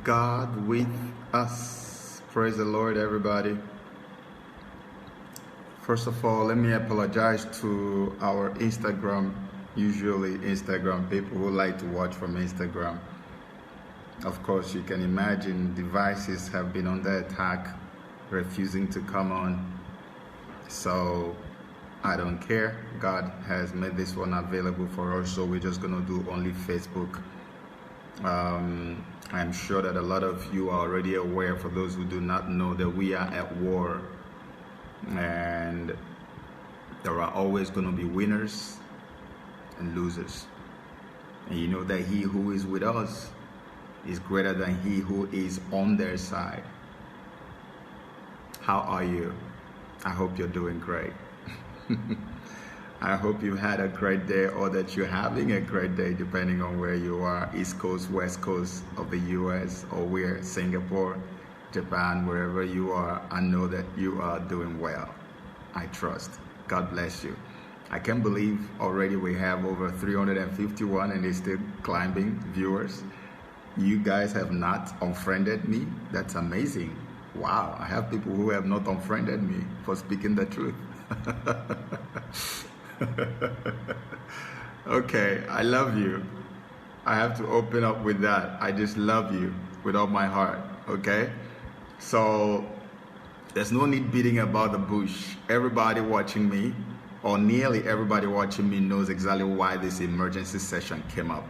God with us. Praise the Lord, everybody. First of all, let me apologize to our usually Instagram people who like to watch from Instagram. Of course, you can imagine devices have been under attack, refusing to come on. So I don't care. God has made this one available for us, so we're just going to do only Facebook. I'm sure that a lot of you are already aware, for those who do not know, that we are at war. And there are always going to be winners and losers. And you know that he who is with us is greater than he who is on their side. How are you? I hope you're doing great. I hope you had a great day, or that you're having a great day, depending on where you are, East Coast, West Coast of the US, or where, Singapore, Japan, wherever you are. I know that you are doing well. I trust. God bless you. I can't believe already we have over 351 and it's still climbing viewers. You guys have not unfriended me. That's amazing. Wow, I have people who have not unfriended me for speaking the truth. Okay, I love you. I have to open up with that. I just love you with all my heart, okay? So there's no need beating about the bush. Everybody watching me, or nearly everybody watching me, knows exactly why this emergency session came up.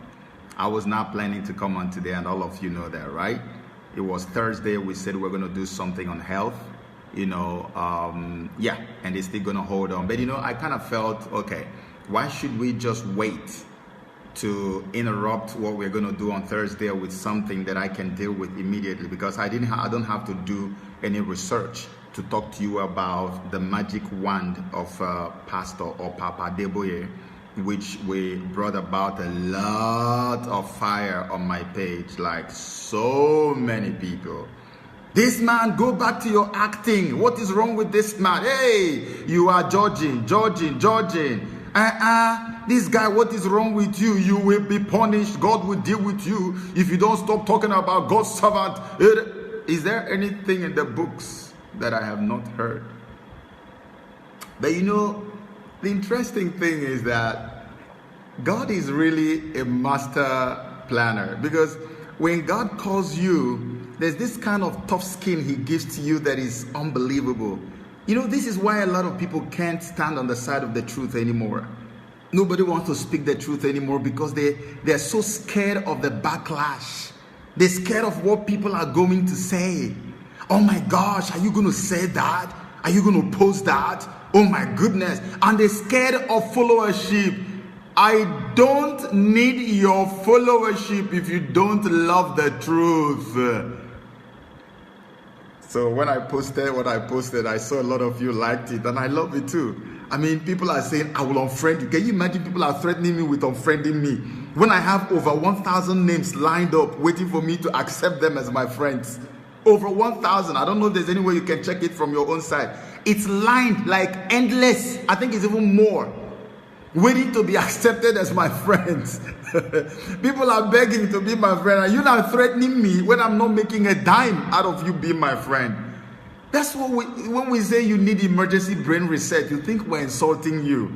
I was not planning to come on today, and all of you know that, right? It was Thursday. We said we're going to do something on health, and it's still going to hold on. But, I kind of felt, okay, why should we just wait to interrupt what we're going to do on Thursday with something that I can deal with immediately? Because I don't have to do any research to talk to you about the magic wand of Pastor or Papa Adeboye, which we brought about a lot of fire on my page, like so many people. This man, go back to your acting. What is wrong with this man? Hey, you are judging. This guy, what is wrong with you? You will be punished. God will deal with you if you don't stop talking about God's servant. Is there anything in the books that I have not heard? But the interesting thing is that God is really a master planner, because when God calls you, there's this kind of tough skin he gives to you that is unbelievable. This is why a lot of people can't stand on the side of the truth anymore. Nobody wants to speak the truth anymore because they're so scared of the backlash. They're scared of what people are going to say. Oh my gosh, are you going to say that? Are you going to post that? Oh my goodness. And they're scared of followership. I don't need your followership if you don't love the truth. So when I posted what I posted, I saw a lot of you liked it, and I love it too. I mean, people are saying, I will unfriend you. Can you imagine people are threatening me with unfriending me when I have over 1,000 names lined up waiting for me to accept them as my friends? Over 1,000. I don't know if there's any way you can check it from your own side. It's lined like endless. I think it's even more, waiting to be accepted as my friends. People are begging to be my friend, and you're not threatening me when I'm not making a dime out of you being my friend. That's what when we say you need emergency brain reset, you think we're insulting you.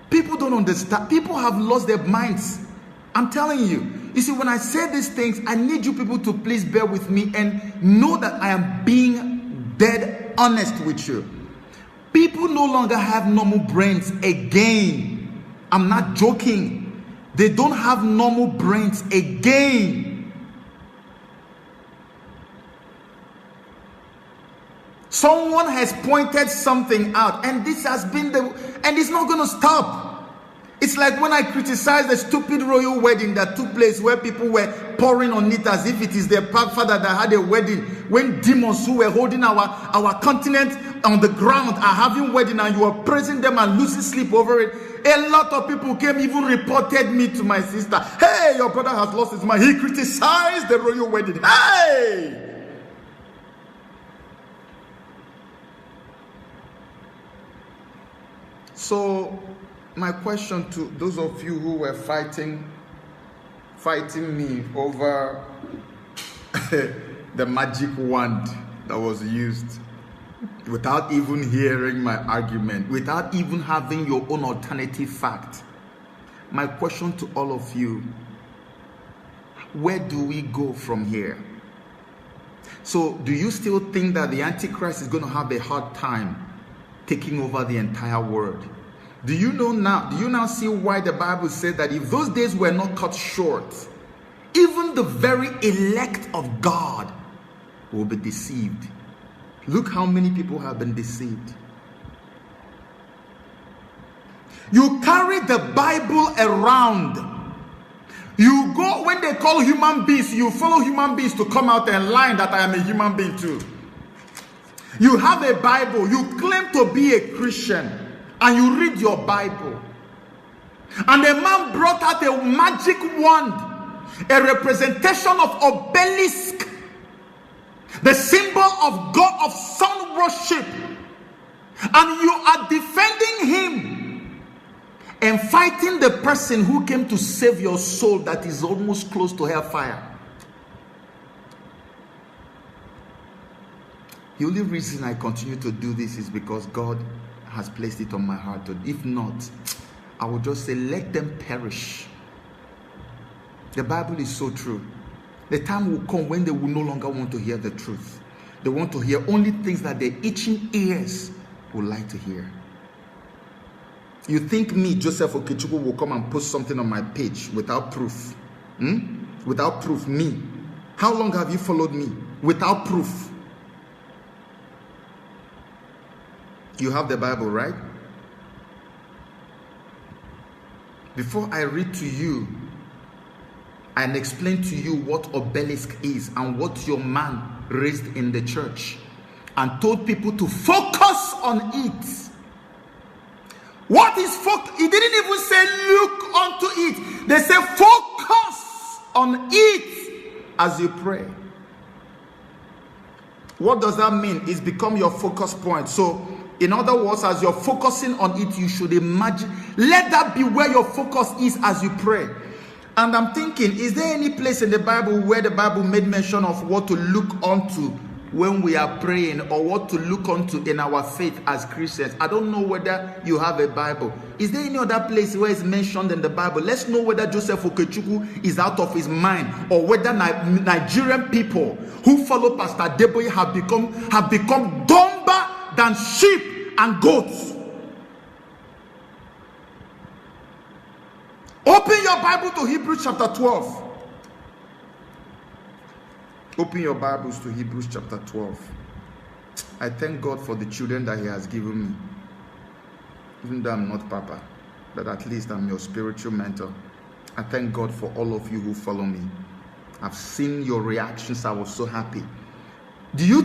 People don't understand. People have lost their minds. I'm telling you. You see, when I say these things, I need you people to please bear with me and know that I am being dead honest with you. People no longer have normal brains again. I'm not joking. They don't have normal brains again. Someone has pointed something out, and this has been and it's not going to stop. It's like when I criticized the stupid royal wedding that took place, where people were pouring on it as if it is their father that had a wedding, when demons who were holding our continent on the ground are having wedding, and you are praising them and losing sleep over it. A lot of people came, even reported me to my sister. Hey, your brother has lost his mind. He criticized the royal wedding. Hey! So my question to those of you who were fighting me over the magic wand that was used without even hearing my argument, without even having your own alternative fact. My question to all of you, where do we go from here? So do you still think that the Antichrist is going to have a hard time taking over the entire world? Do you now see why the Bible said that if those days were not cut short, even the very elect of God will be deceived? Look how many people have been deceived. You carry the Bible around. You go, when they call human beings, you follow human beings to come out and lie that I am a human being too. You have a Bible, you claim to be a Christian, and you read your Bible. And a man brought out a magic wand, a representation of obelisk, the symbol of God, of sun worship, and you are defending him and fighting the person who came to save your soul that is almost close to hellfire. The only reason I continue to do this is because God has placed it on my heart. If not, I would just say, let them perish. The Bible is so true. The time will come when they will no longer want to hear the truth. They want to hear only things that their itching ears would like to hear. You think me, Joseph Okechukwu, will come and post something on my page without proof? Without proof, me. How long have you followed me? Without proof. You have the Bible, right? Before I read to you and explain to you what obelisk is and what your man raised in the church and told people to focus on it. What is focus? He didn't even say look unto it. They say focus on it as you pray. What does that mean? It's become your focus point. So, in other words, as you're focusing on it, you should imagine, let that be where your focus is as you pray. And I'm thinking, is there any place in the Bible where the Bible made mention of what to look onto when we are praying, or what to look onto in our faith as Christians? I don't know whether you have a Bible. Is there any other place where it's mentioned in the Bible? Let's know whether Joseph Okechukwu is out of his mind, or whether Nigerian people who follow Pastor Adeboye have become dumber than sheep and goats. Open your Bible to Hebrews chapter 12. Open your Bibles to Hebrews chapter 12. I thank God for the children that He has given me. Even though I'm not Papa, but at least I'm your spiritual mentor. I thank God for all of you who follow me. I've seen your reactions. I was so happy. Do you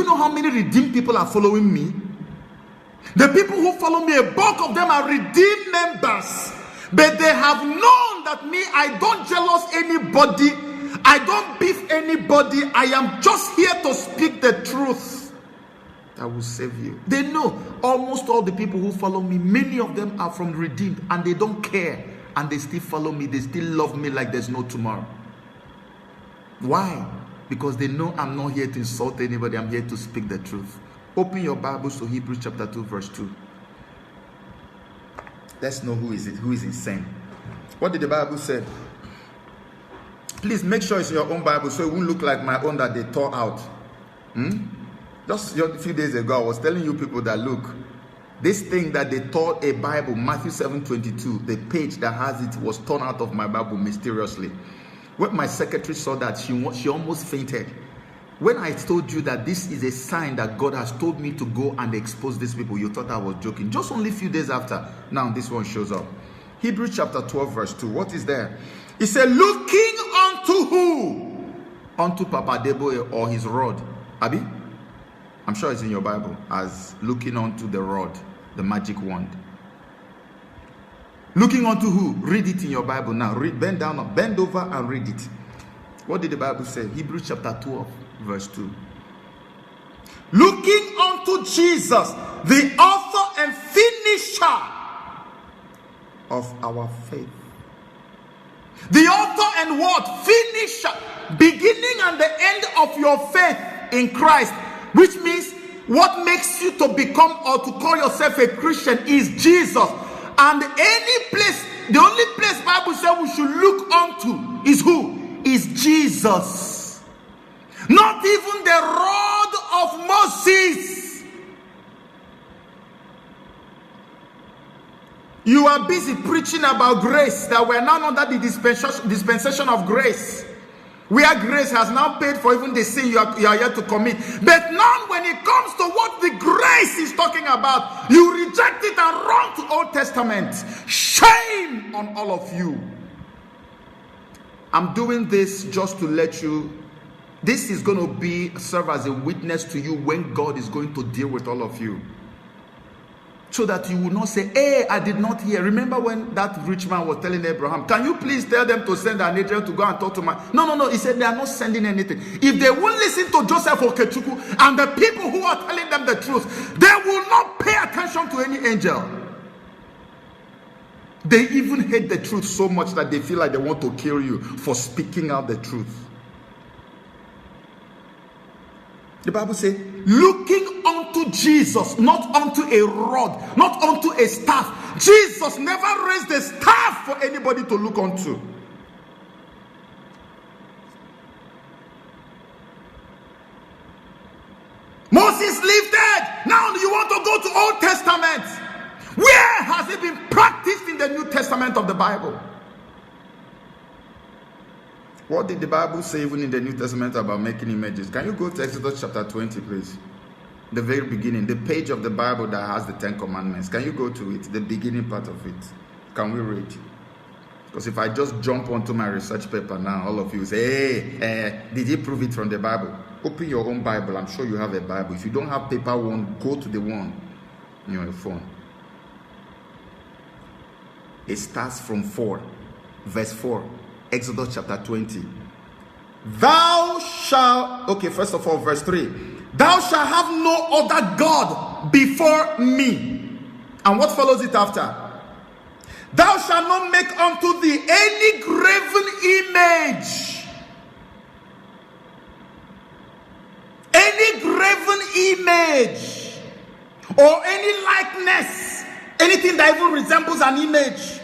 know how many redeemed people are following me? The people who follow me, a bulk of them are redeemed members. But they have known that me, I don't jealous anybody. I don't beef anybody. I am just here to speak the truth that will save you. They know almost all the people who follow me, many of them are from redeemed, and they don't care, and they still follow me. They still love me like there's no tomorrow. Why? Because they know I'm not here to insult anybody. I'm here to speak the truth. Open your Bibles to Hebrews chapter 2 verse 2. Let's know who is insane. What did the Bible say? Please make sure it's your own Bible so it won't look like my own that they tore out. Just a few days ago, I was telling you people that look, this thing that they tore a Bible, Matthew 7:22, the page that has it was torn out of my Bible mysteriously. When my secretary saw that, she almost fainted. When I told you that this is a sign that God has told me to go and expose these people, you thought I was joking. Just only a few days after, now this one shows up. Hebrews chapter 12 verse 2. What is there? He said, looking unto who? Unto Papa Adeboye or his rod. Abi? I'm sure it's in your Bible as looking unto the rod, the magic wand. Looking unto who? Read it in your Bible now. Bend down, bend over and read it. What did the Bible say? Hebrews chapter 12 verse 2. Looking unto Jesus, the author and finisher of our faith. The author and what? Finisher, beginning and the end of your faith in Christ, which means what makes you to become or to call yourself a Christian is Jesus. And any place, the only place Bible says we should look unto is who? Is Jesus. Not even the rod of Moses. You are busy preaching about grace, that we are now under the dispensation of grace, where grace has now paid for even the sin you are yet to commit. But now when it comes to what the grace is talking about, you reject it and run to Old Testament. Shame on all of you. I'm doing this just to let you, this is going to serve as a witness to you when God is going to deal with all of you. So that you will not say, hey, I did not hear. Remember when that rich man was telling Abraham, can you please tell them to send an agent to go and talk to my... No. He said they are not sending anything. If they won't listen to Joseph Okechukwu and the people who are telling them the truth, they will not pay attention to any angel. They even hate the truth so much that they feel like they want to kill you for speaking out the truth. The Bible says, looking unto Jesus, not unto a rod, not unto a staff. Jesus never raised a staff for anybody to look unto. Moses lifted. Now you want to go to Old Testament. Where has it been practiced in the New Testament of the Bible? What did the Bible say even in the New Testament about making images? Can you go to Exodus chapter 20, please? The very beginning, the page of the Bible that has the 10 commandments. Can you go to it? The beginning part of it. Can we read? Because if I just jump onto my research paper now, all of you say, hey, did he prove it from the Bible? Open your own Bible. I'm sure you have a Bible. If you don't have paper one, go to the one in your phone. It starts from 4, verse 4. Exodus chapter 20. Thou shalt, okay, first of all, verse 3. Thou shalt have no other God before me. And what follows it after? Thou shalt not make unto thee any graven image. Any graven image. Or any likeness. Anything that even resembles an image.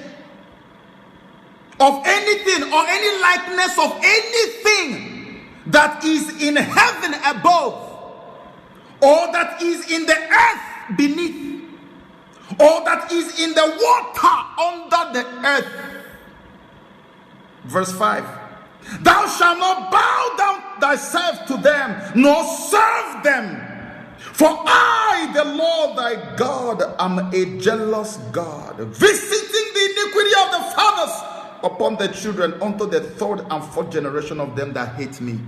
Of anything or any likeness of anything that is in heaven above, or that is in the earth beneath, or that is in the water under the earth. Verse 5. Thou shalt not bow down thyself to them, nor serve them. For I, the Lord thy God, am a jealous God, visiting the iniquity of the fathers upon the children unto the 3rd and 4th generation of them that hate me.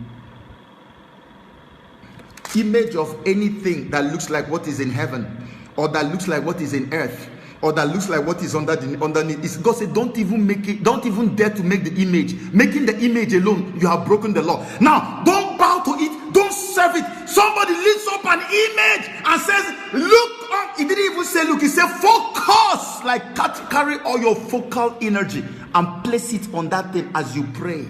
Image of anything that looks like what is in heaven, or that looks like what is in earth, or that looks like what is underneath. God said, don't even make it, don't even dare to make the image. Making the image alone, you have broken the law. Now, don't bow to it, don't serve it. Somebody lifts up an image and says, look on. He didn't even say look, he said focus, like carry all your focal energy and place it on that thing as you pray.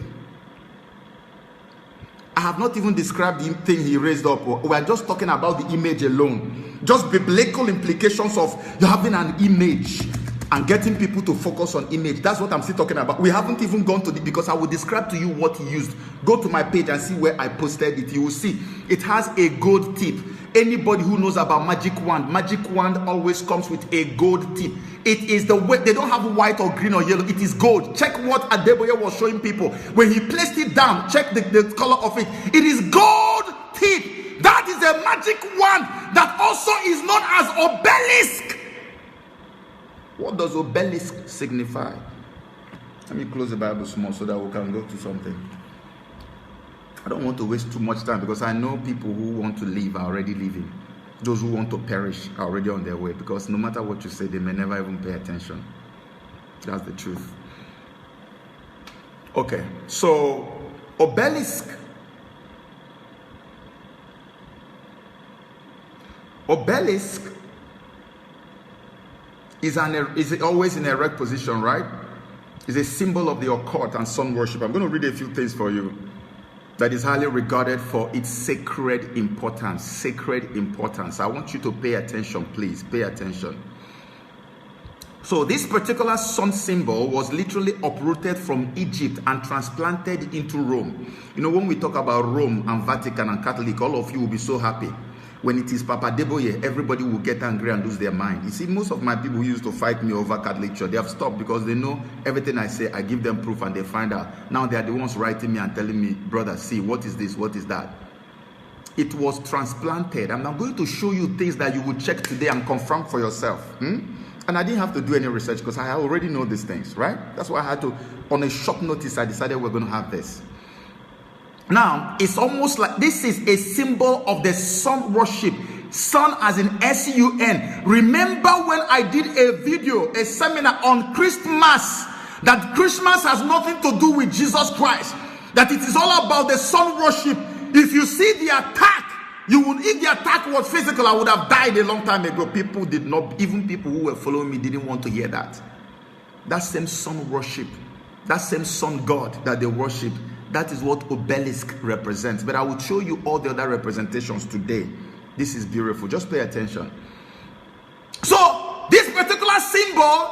I have not even described the thing he raised up. We are just talking about the image alone. Just biblical implications of you having an image and getting people to focus on image. That's what I'm still talking about. We haven't even gone to because I will describe to you what he used. Go to my page and see where I posted it. You will see it has a gold tip. Anybody who knows about magic wand always comes with a gold tip. It is the way, they don't have white or green or yellow. It is gold. Check what Adeboye was showing people. When he placed it down, check the color of it. It is gold tip. That is a magic wand that also is known as obelisk. What does obelisk signify? Let me close the Bible small so that we can go to something. I don't want to waste too much time because I know people who want to live are already living. Those who want to perish are already on their way, because no matter what you say, they may never even pay attention. That's the truth. Okay, so obelisk. Obelisk is always in erect position, right? is a symbol of the occult and sun worship. I'm going to read a few things for you. That is highly regarded for its sacred importance. Sacred importance. I want you to pay attention, please. Pay attention. So this particular sun symbol was literally uprooted from Egypt and transplanted into Rome. You know, when we talk about Rome and Vatican and Catholic, all of you will be so happy. When it is Papa Adeboye, everybody will get angry and lose their mind. You see, most of my people who used to fight me over Catholic Church, they have stopped because they know everything I say, I give them proof and they find out. Now they are the ones writing me and telling me, brother, see, what is this? What is that? It was transplanted. And I'm going to show you things that you will check today and confirm for yourself. And I didn't have to do any research because I already know these things, right? That's why I had to, on a short notice, I decided we're going to have this. Now, it's almost like this is a symbol of the sun worship. Sun as in S-U-N. Remember when I did a video, a seminar on Christmas, that Christmas has nothing to do with Jesus Christ, that it is all about the sun worship. If you see the attack, if the attack was physical, I would have died a long time ago. People did not, even people who were following me didn't want to hear that. That same sun worship, that same sun god that they worship, that is what obelisk represents. But I will show you all the other representations today. This is beautiful. Just pay attention. So, this particular symbol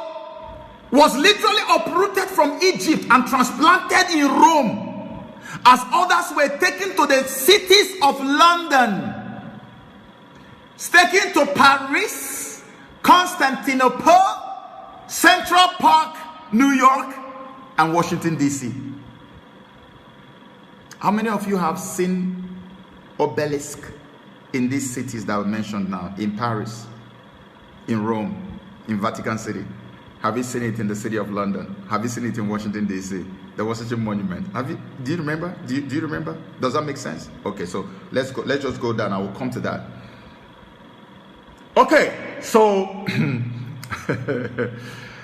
was literally uprooted from Egypt and transplanted in Rome, as others were taken to the cities of London, taken to Paris, Constantinople, Central Park, New York, and Washington, D.C. How many of you have seen obelisk in these cities that were mentioned now? In Paris, in Rome, in Vatican City. Have you seen it in the city of London? Have you seen it in Washington, D.C.? There was such a monument. Do you remember? Do you remember? Does that make sense? Okay, so let's go. Let's just go down. I will come to that. Okay, so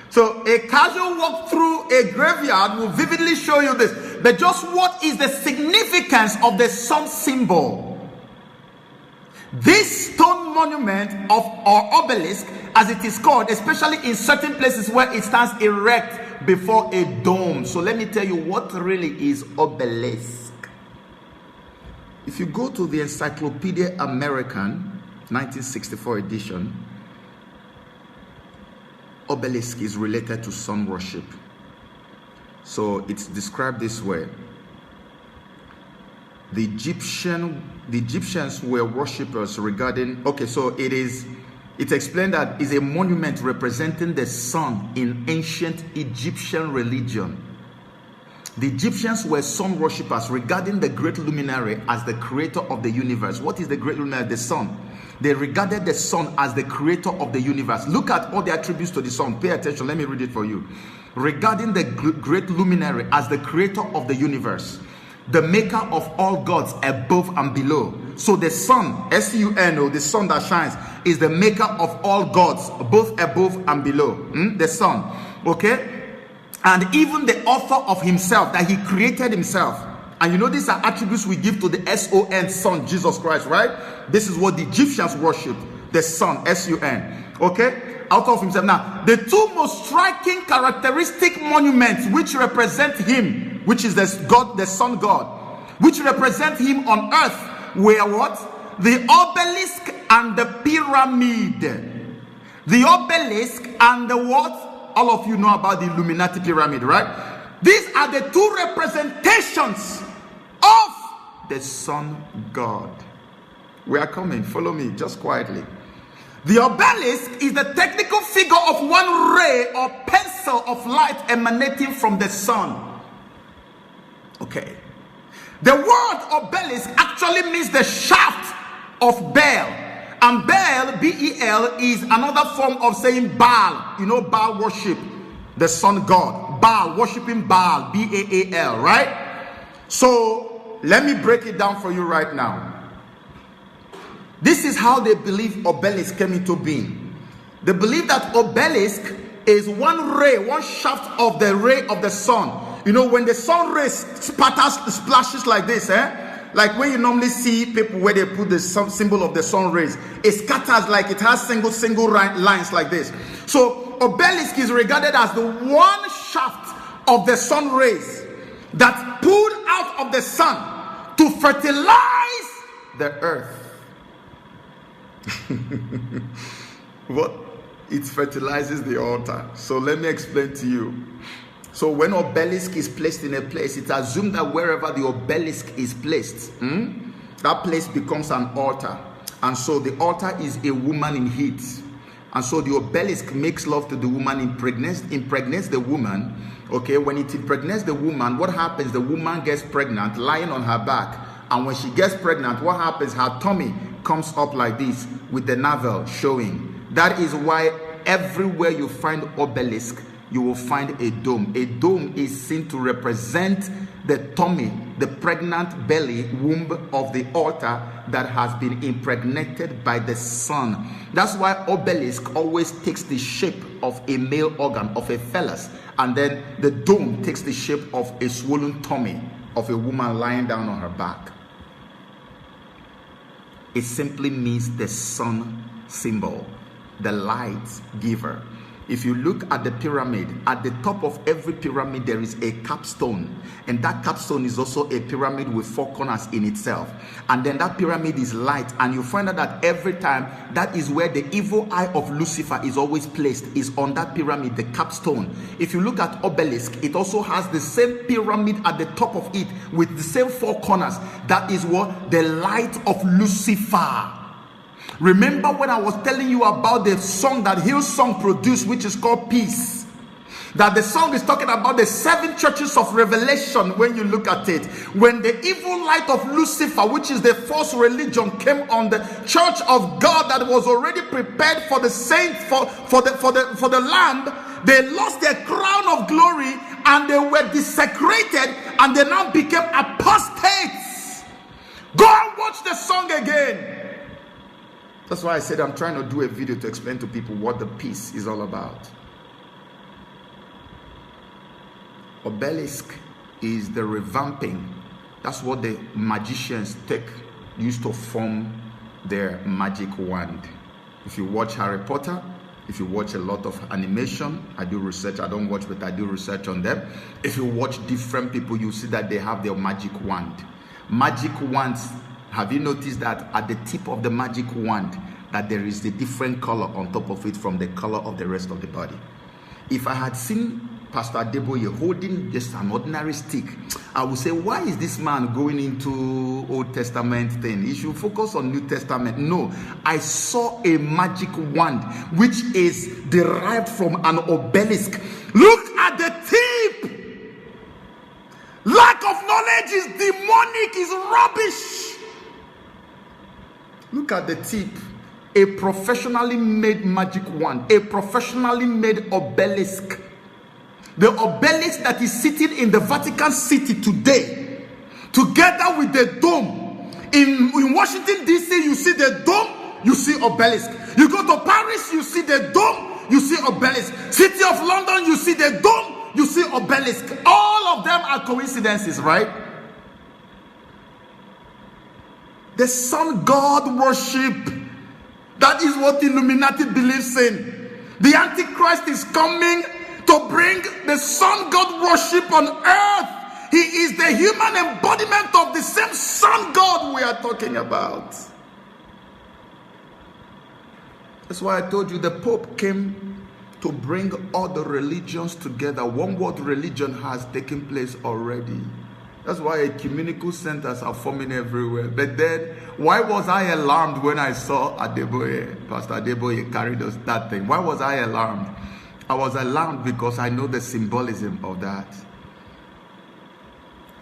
so a casual walk through a graveyard will vividly show you this. But just what is the significance of the sun symbol? This stone monument or obelisk, as it is called, especially in certain places where it stands erect before a dome. So let me tell you what really is obelisk. If you go to the Encyclopedia American 1964 edition, obelisk is related to sun worship. So it's described this way. The Egyptians were worshippers regarding, okay, so it's explained that it's a monument representing the sun in ancient Egyptian religion. The Egyptians were sun worshippers regarding the great luminary as the creator of the universe. What is the great luminary? The sun. They regarded the sun as the creator of the universe. Look at all the attributes to the sun. Pay attention. Let me read it for you. Regarding the great luminary as the creator of the universe, the maker of all gods above and below. So the sun, S-U-N, the sun that shines, is the maker of all gods, both above and below. The sun. Okay? And even the author of himself, that he created himself. And you know, these are attributes we give to the S-O-N, Son, Jesus Christ, right? This is what the Egyptians worship, the Son, S-U-N. Okay? Out of himself. Now, the two most striking characteristic monuments which represent him, which is the God, the Son God, which represent him on earth, were what? The obelisk and the pyramid. The obelisk and the what? All of you know about the Illuminati pyramid, right? These are the two representations of the Sun God. We are coming. Follow me, just quietly. The obelisk is the technical figure of one ray or pencil of light emanating from the sun. Okay. The word obelisk actually means the shaft of Baal. And Baal, B-E-L, is another form of saying Baal. You know, Baal worship, the sun god. Baal, worshiping Baal, B-A-A-L, right? So, let me break it down for you right now. This is how they believe obelisk came into being. They believe that obelisk is one ray, one shaft of the ray of the sun. You know, when the sun ray splashes like this, like when you normally see people where they put the symbol of the sun rays, it scatters like it has single lines like this. So obelisk is regarded as the one shaft of the sun rays that pulled out of the sun to fertilize the earth. What? It fertilizes the altar. So let me explain to you. So when obelisk is placed in a place, it's assumed that wherever the obelisk is placed, that place becomes an altar. And so the altar is a woman in heat. And so the obelisk makes love to the woman, impregnates the woman. Okay, when it impregnates the woman, what happens? The woman gets pregnant, lying on her back. And when she gets pregnant, what happens? Her tummy comes up like this with the navel showing. That is why everywhere you find obelisk, you will find a dome. A dome is seen to represent the tummy, the pregnant belly, womb of the altar that has been impregnated by the sun. That's why obelisk always takes the shape of a male organ, of a phallus, and then the dome takes the shape of a swollen tummy of a woman lying down on her back. It simply means the sun symbol, the light giver. If you look at the pyramid, at the top of every pyramid there is a capstone, and that capstone is also a pyramid with 4 corners in itself. And then that pyramid is light, and you find out that every time, that is where the evil eye of Lucifer is always placed, is on that pyramid, the capstone. If you look at obelisk, it also has the same pyramid at the top of it with the same 4 corners. That is what? The light of Lucifer. Remember when I was telling you about the song that Hillsong produced, which is called Peace? That the song is talking about the 7 churches of Revelation. When you look at it, when the evil light of Lucifer, which is the false religion, came on the church of God that was already prepared for the saint, for the Lamb, they lost their crown of glory and they were desecrated, and they now became apostates. Go and watch the song again. That's why I said I'm trying to do a video to explain to people what the peace is all about. Obelisk is the revamping. That's what the magicians used to form their magic wand. If you watch Harry Potter, if you watch a lot of animation, I do research, I don't watch, but I do research on them. If you watch different people, you see that they have their magic wand. Magic wands, have you noticed that at the tip of the magic wand, that there is a different color on top of it from the color of the rest of the body? If I had seen Pastor Adeboye holding just an ordinary stick, I would say, why is this man going into Old Testament thing? He should focus on New Testament. No, I saw a magic wand which is derived from an obelisk. Look at the tip. Lack of knowledge is demonic, is rubbish. Look at the tip. A professionally made magic wand, a professionally made obelisk. The obelisk that is sitting in the Vatican City today, together with the dome. In Washington, D.C., you see the dome, you see obelisk. You go to Paris, you see the dome, you see obelisk. City of London, you see the dome, you see obelisk. All of them are coincidences, right? The sun god worship. That is what Illuminati believes in. The Antichrist is coming to bring the sun god worship on earth. He is the human embodiment of the same sun god we are talking about. That's why I told you the Pope came to bring all the religions together. One world religion has taken place already. That's why ecumenical centers are forming everywhere. But then, why was I alarmed when I saw Adeboye, Pastor Adeboye carried us that thing? Why was I alarmed? I was alarmed because I know the symbolism of that.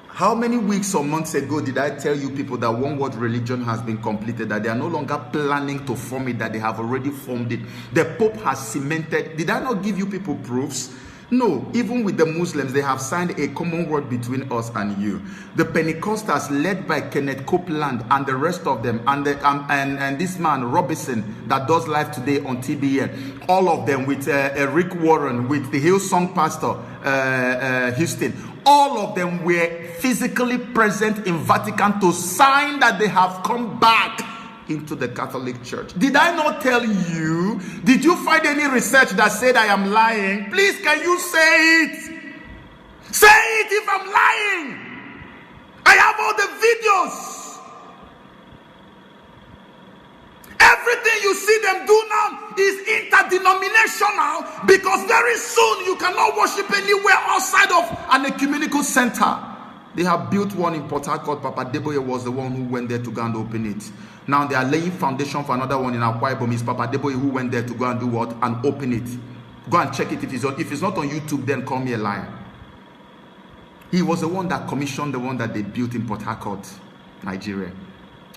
How many weeks or months ago did I tell you people that one world religion has been completed, that they are no longer planning to form it, that they have already formed it? The Pope has cemented. Did I not give you people proofs? No, even with the Muslims, they have signed a common word between us and you. The Pentecostals, led by Kenneth Copeland and the rest of them, and this man Robinson that does live today on TBN, all of them with Rick Warren, with the Hillsong pastor Houston, all of them were physically present in Vatican to sign that they have come back into the Catholic Church. Did I not tell you? Did you find any research that said I am lying? Please, can you say it? Say it if I'm lying. I have all the videos. Everything you see them do now is interdenominational, because very soon you cannot worship anywhere outside of an ecumenical center. They have built one in Port Harcourt. Papa Adeboye was the one who went there to go and open it. Now they are laying foundation for another one in Akwa Ibom. It's Papa Adeboye who went there to go and do what? And open it. Go and check it if it's on. If it's not on YouTube, then call me a liar. He was the one that commissioned the one that they built in Port Harcourt, Nigeria.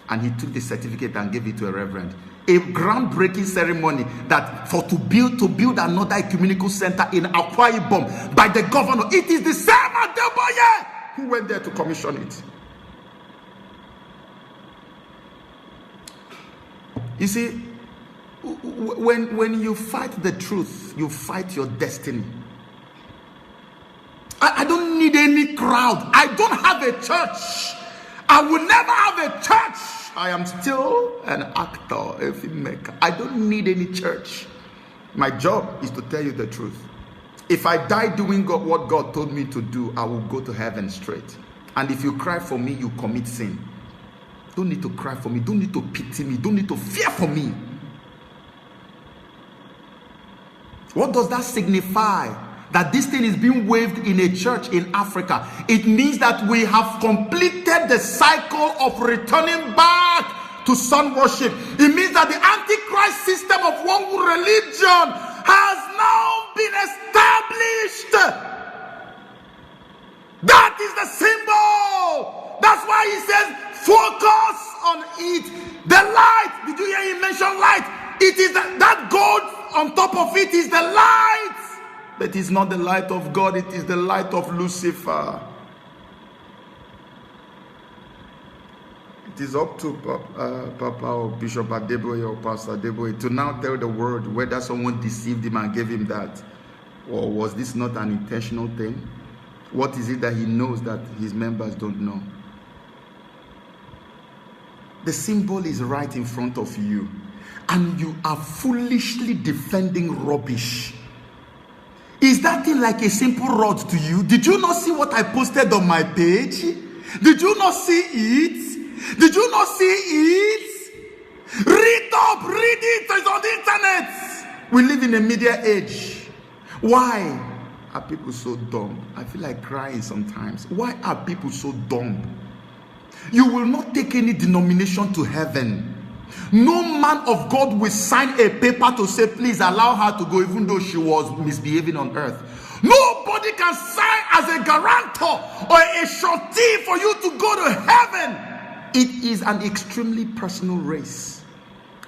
And he took the certificate and gave it to a reverend. A groundbreaking ceremony that to build another ecumenical center in Akwa Ibom by the governor. It is the same Adeboye who went there to commission it. You see, when you fight the truth, you fight your destiny. I don't need any crowd. I don't have a church. I will never have a church. I am still an actor, a filmmaker. I don't need any church. My job is to tell you the truth. If I die doing what God told me to do, I will go to heaven straight. And if you cry for me, you commit sin. Don't need to cry for me. Don't need to pity me. Don't need to fear for me. What does that signify? That this thing is being waved in a church in Africa. It means that we have completed the cycle of returning back to sun worship. It means that the Antichrist system of one religion has now been established. That is the symbol. That's why he says, focus on it. The light. Did you hear him mention light? It is that gold on top of it is the light. But it's not the light of God, it is the light of Lucifer. It is up to Papa or Bishop Adeboye or Pastor Adeboye to now tell the world whether someone deceived him and gave him that. Or was this not an intentional thing? What is it that he knows that his members don't know? The symbol is right in front of you. And you are foolishly defending rubbish. Is that thing like a simple rod to you? Did you not see what I posted on my page? Did you not see it? Did you not see it? Read it. It's on the internet. We live in a media age. Why are people so dumb? I feel like crying sometimes. Why are people so dumb? You will not take any denomination to heaven. No man of God will sign a paper to say, please allow her to go, even though she was misbehaving on earth. Nobody can sign as a guarantor or a surety for you to go to heaven. It is an extremely personal race.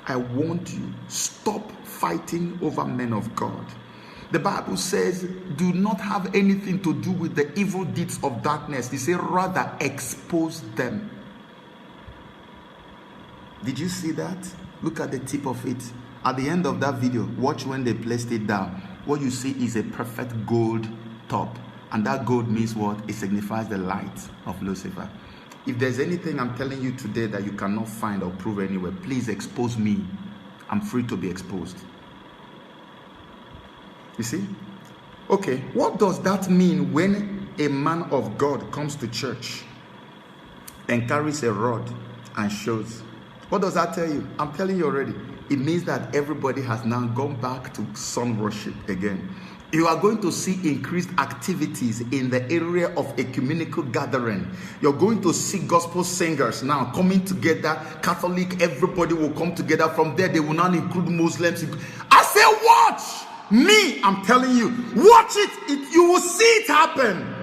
I want you, stop fighting over men of God. The Bible says, do not have anything to do with the evil deeds of darkness. They say, rather expose them. Did you see that? Look at the tip of it. At the end of that video, watch when they placed it down. What you see is a perfect gold top. And that gold means what? It signifies the light of Lucifer. If there's anything I'm telling you today that you cannot find or prove anywhere, please expose me. I'm free to be exposed. You see? Okay, what does that mean when a man of God comes to church and carries a rod and shows? What does that tell you? I'm telling you already. It means that everybody has now gone back to sun worship again. You are going to see increased activities in the area of ecumenical gathering. You're going to see gospel singers now coming together. Catholic, everybody will come together. From there, they will now include Muslims. I say, watch me. I'm telling you, watch it. You will see it happen.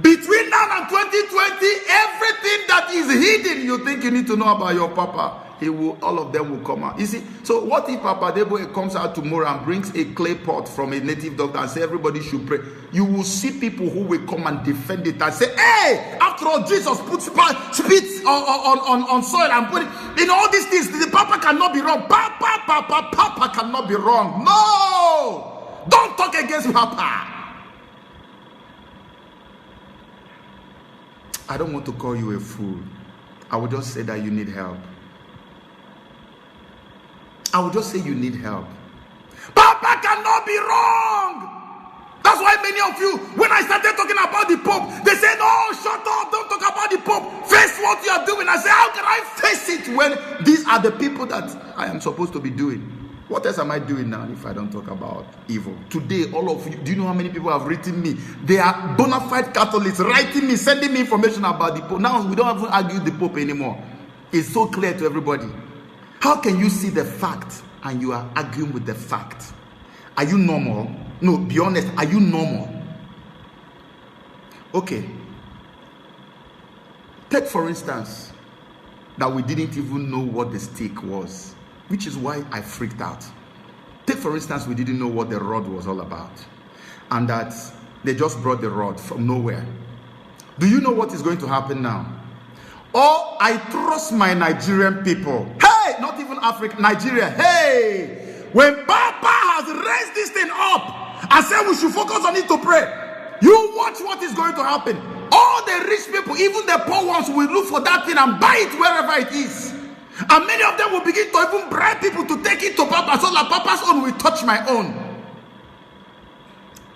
Between now and 2020, everything that is hidden, you think you need to know about your papa, all of them will come out. You see, so what if Papa Adeboye comes out tomorrow and brings a clay pot from a native doctor and say everybody should pray? You will see people who will come and defend it and say, hey, after all, Jesus spits on soil and put it. In all these things, the papa cannot be wrong. Papa cannot be wrong. No! Don't talk against papa. I don't want to call you a fool. I will just say that you need help. I will just say you need help. Papa cannot be wrong. That's why why many of you, when I started talking about the Pope, they said, "Oh, shut up, don't talk about the Pope. Face what you are doing." I say, how can I face it when these are the people that I am supposed to be doing? What else am I doing now if I don't talk about evil? Today, all of you, do you know how many people have written me? They are bona fide Catholics writing me, sending me information about the Pope. Now we don't even argue the Pope anymore. It's so clear to everybody. How can you see the fact and you are arguing with the fact? Are you normal? No, be honest. Are you normal? Okay. Take for instance that we didn't even know what the stick was, which is why I freaked out. Take for instance we didn't know what the rod was all about, and that they just brought the rod from nowhere. Do you know what is going to happen now? Oh, I trust my Nigerian people. Hey, not even Africa, Nigeria. Hey, when Papa has raised this thing up and said we should focus on it to pray, you watch what is going to happen. All the rich people, even the poor ones, will look for that thing and buy it wherever it is. And many of them will begin to even bribe people to take it to Papa, so that Papa's own will touch my own.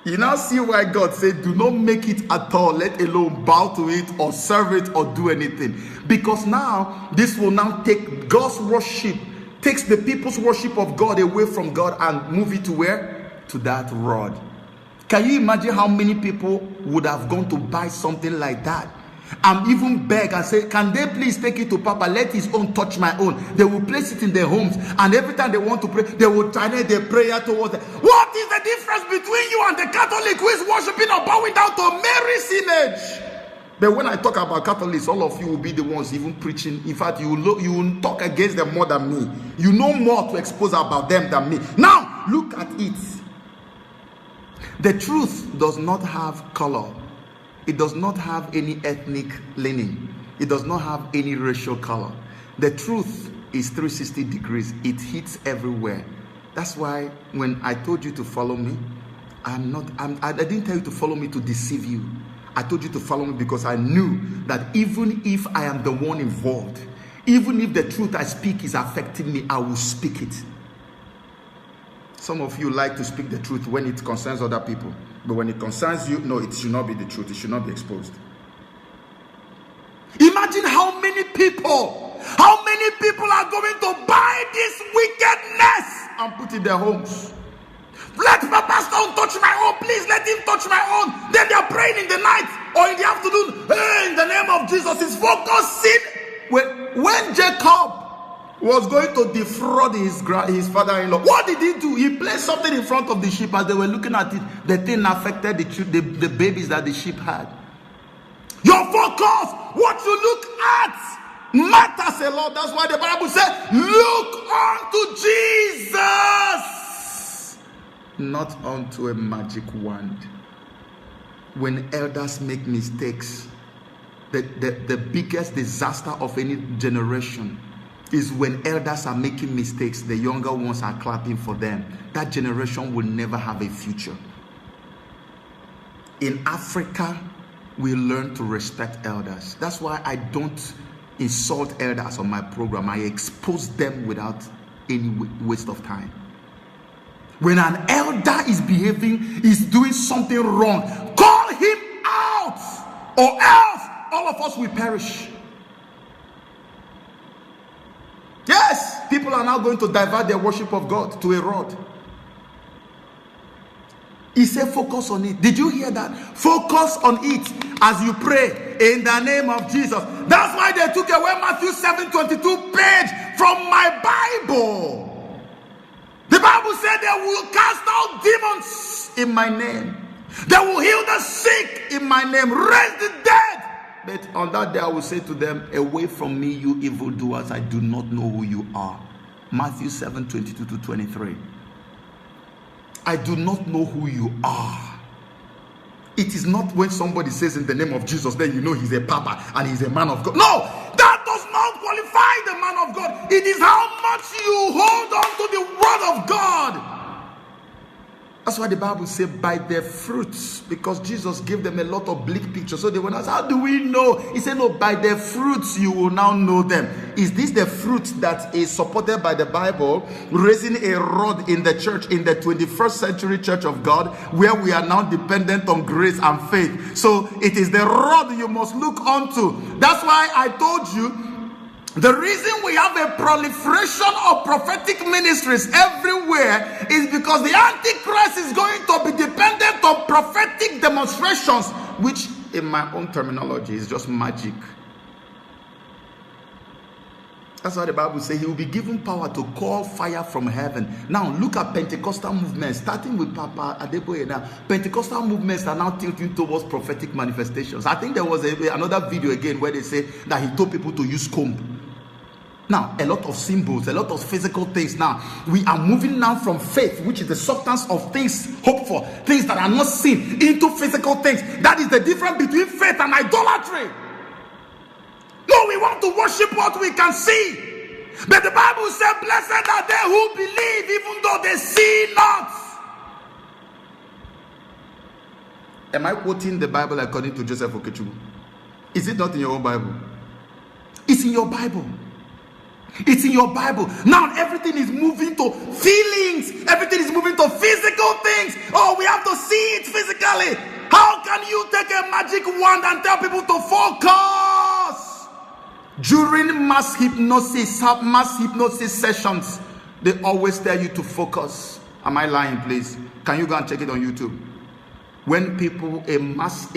You now see why God said, do not make it at all, let alone bow to it or serve it or do anything. Because now, this will now take God's worship, takes the people's worship of God away from God and move it to where? To that rod. Can you imagine how many people would have gone to buy something like that? And even beg and say, can they please take it to Papa, let his own touch my own. They will place it in their homes, and every time they want to pray, they will channel their prayer towards it. What is the difference between you and the Catholic who is worshiping or bowing down to Mary's image? But when I talk about Catholics, all of you will be the ones even preaching. In fact, you will talk against them more than me. You know more to expose about them than me. Now, look at it. The truth does not have color. It does not have any ethnic leaning. It does not have any racial color. The truth is 360 degrees. It hits everywhere. That's why when I told you to follow me, I didn't tell you to follow me to deceive you. I told you to follow me because I knew that even if I am the one involved, even if the truth I speak is affecting me, I will speak it. Some of you like to speak the truth when it concerns other people. But when it concerns you, no, it should not be the truth. It should not be exposed. Imagine how many people are going to buy this wickedness and put in their homes. Let Papa don't touch my own, please let him touch my own. Then they are praying in the night or in the afternoon. Hey, in the name of Jesus, is focusing. When Jacob was going to defraud his father-in-law, what did he do? He placed something in front of the sheep. As they were looking at it, the thing affected the babies that the sheep had. Your focus, what you look at, matters a lot. That's why the Bible says, look unto Jesus, not unto a magic wand. When elders make mistakes, the biggest disaster of any generation is when elders are making mistakes, the younger ones are clapping for them. That generation will never have a future. In Africa, we learn to respect elders. That's why I don't insult elders on my program. I expose them without any waste of time. When an elder is is doing something wrong, call him out, or else all of us will perish. Yes, people are now going to divert their worship of God to a rod. He said focus on it. Did you hear that? Focus on it as you pray in the name of Jesus. That's why they took away Matthew 7:22 page from my Bible. The Bible said they will cast out demons in my name. They will heal the sick in my name, raise the dead. But on that day I will say to them, away from me, you evildoers, I do not know who you are. Matthew 7:22-23. I do not know who you are. It is not when somebody says in the name of Jesus, then you know he's a papa and he's a man of God. No, that does not qualify the man of God. It is how much you hold on to the word of God. That's why the Bible says by their fruits, because Jesus gave them a lot of bleak pictures. So they were asked, how do we know? He said, no, by their fruits you will now know them. Is this the fruit that is supported by the Bible, raising a rod in the church, in the 21st century church of God, where we are now dependent on grace and faith? So it is the rod you must look onto. That's why I told you, the reason we have a proliferation of prophetic ministries everywhere is because the Antichrist is going to be dependent on prophetic demonstrations, which in my own terminology is just magic. That's why the Bible says he will be given power to call fire from heaven. Now look at Pentecostal movements, starting with Papa Adeboye now. Pentecostal movements are now tilting towards prophetic manifestations. I think there was another video again where they say that he told people to use comb. Now, a lot of symbols, a lot of physical things. Now, we are moving now from faith, which is the substance of things hoped for, things that are not seen, into physical things. That is the difference between faith and idolatry. No, we want to worship what we can see. But the Bible says, blessed are they who believe, even though they see not. Am I quoting the Bible according to Joseph Okechukwu? Is it not in your own Bible? It's in your Bible. It's in your Bible. Now everything is moving to feelings. Everything is moving to physical things. Oh, we have to see it physically. How can you take a magic wand and tell people to focus? During mass hypnosis sessions, they always tell you to focus. Am I lying, please? Can you go and check it on YouTube? When people, a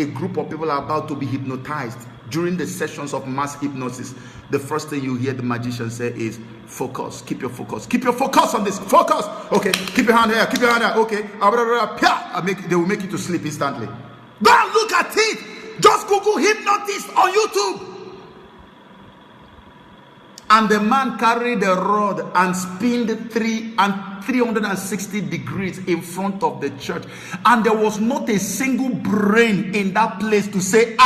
group of people are about to be hypnotized, during the sessions of mass hypnosis, the first thing you hear the magician say is, focus, keep your focus. Keep your focus on this, focus. Okay, keep your hand here, keep your hand here. Okay, they will make you to sleep instantly. Go and look at it. Just Google hypnotist on YouTube. And the man carried the rod and spinned 360 degrees in front of the church. And there was not a single brain in that place to say,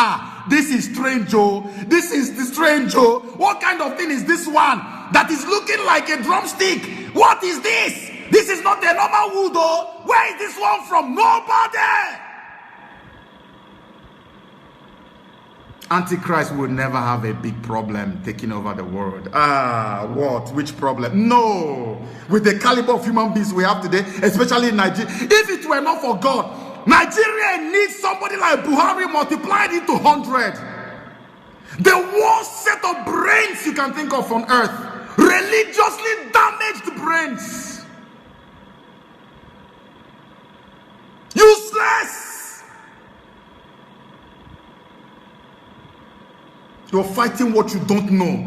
this is strange, oh. This is the strange, oh. What kind of thing is this one that is looking like a drumstick? What is this? This is not a normal wood, oh. Where is this one from? Nobody. Antichrist will never have a big problem taking over the world. What? Which problem? No. With the caliber of human beings we have today, especially in Nigeria, if it were not for God, Nigeria needs somebody like Buhari multiplied into 100. The worst set of brains you can think of on earth. Religiously damaged brains. Useless. You're fighting what you don't know.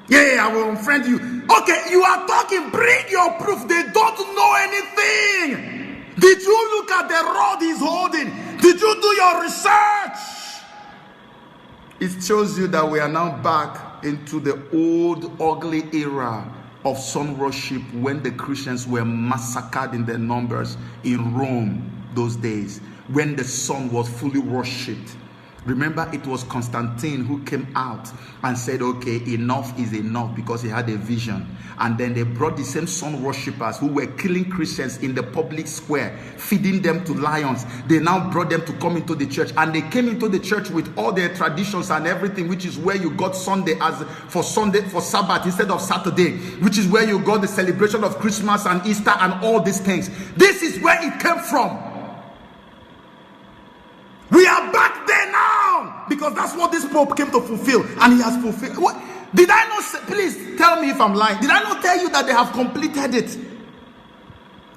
Yeah, I will unfriend you. Okay, you are talking. Bring your proof. They don't know anything. Did you look at the rod he's holding? Did you do your research? It shows you that we are now back into the old ugly era of sun worship when the Christians were massacred in their numbers in Rome those days, when the sun was fully worshipped. Remember, it was Constantine who came out and said, okay, enough is enough, because he had a vision. And then they brought the same sun worshippers who were killing Christians in the public square, feeding them to lions. They now brought them to come into the church. And they came into the church with all their traditions and everything, which is where you got Sunday for Sabbath instead of Saturday, which is where you got the celebration of Christmas and Easter and all these things. This is where it came from. We are back there now, because that's what this Pope came to fulfill, and he has fulfilled. What? Did I not say, please tell me if I'm lying, did I not tell you that they have completed it?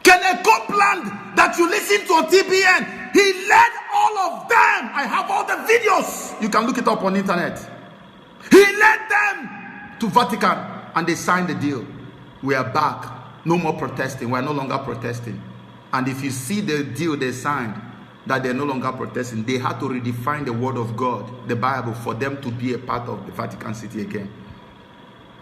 Kenneth Copeland that you listen to on TBN, he led all of them. I have all the videos. You can look it up on the internet. He led them to Vatican, and they signed the deal. We are back. No more protesting. We are no longer protesting. And if you see the deal they signed, that they're no longer protesting, they had to redefine the word of God, the Bible, for them to be a part of the Vatican City again.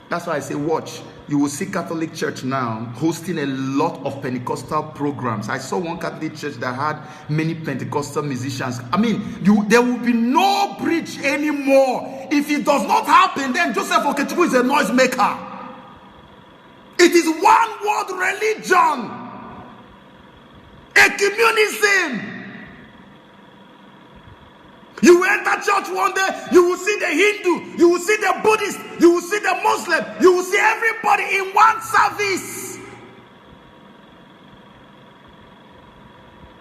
That's why I say, watch. You will see Catholic Church now hosting a lot of Pentecostal programs. I saw one Catholic church that had many Pentecostal musicians. I mean, there will be no bridge anymore. If it does not happen, then Joseph Okechukwu is a noisemaker. It is one world religion. Ecumenism. You will enter church one day, you will see the Hindu, you will see the Buddhist, you will see the Muslim, you will see everybody in one service.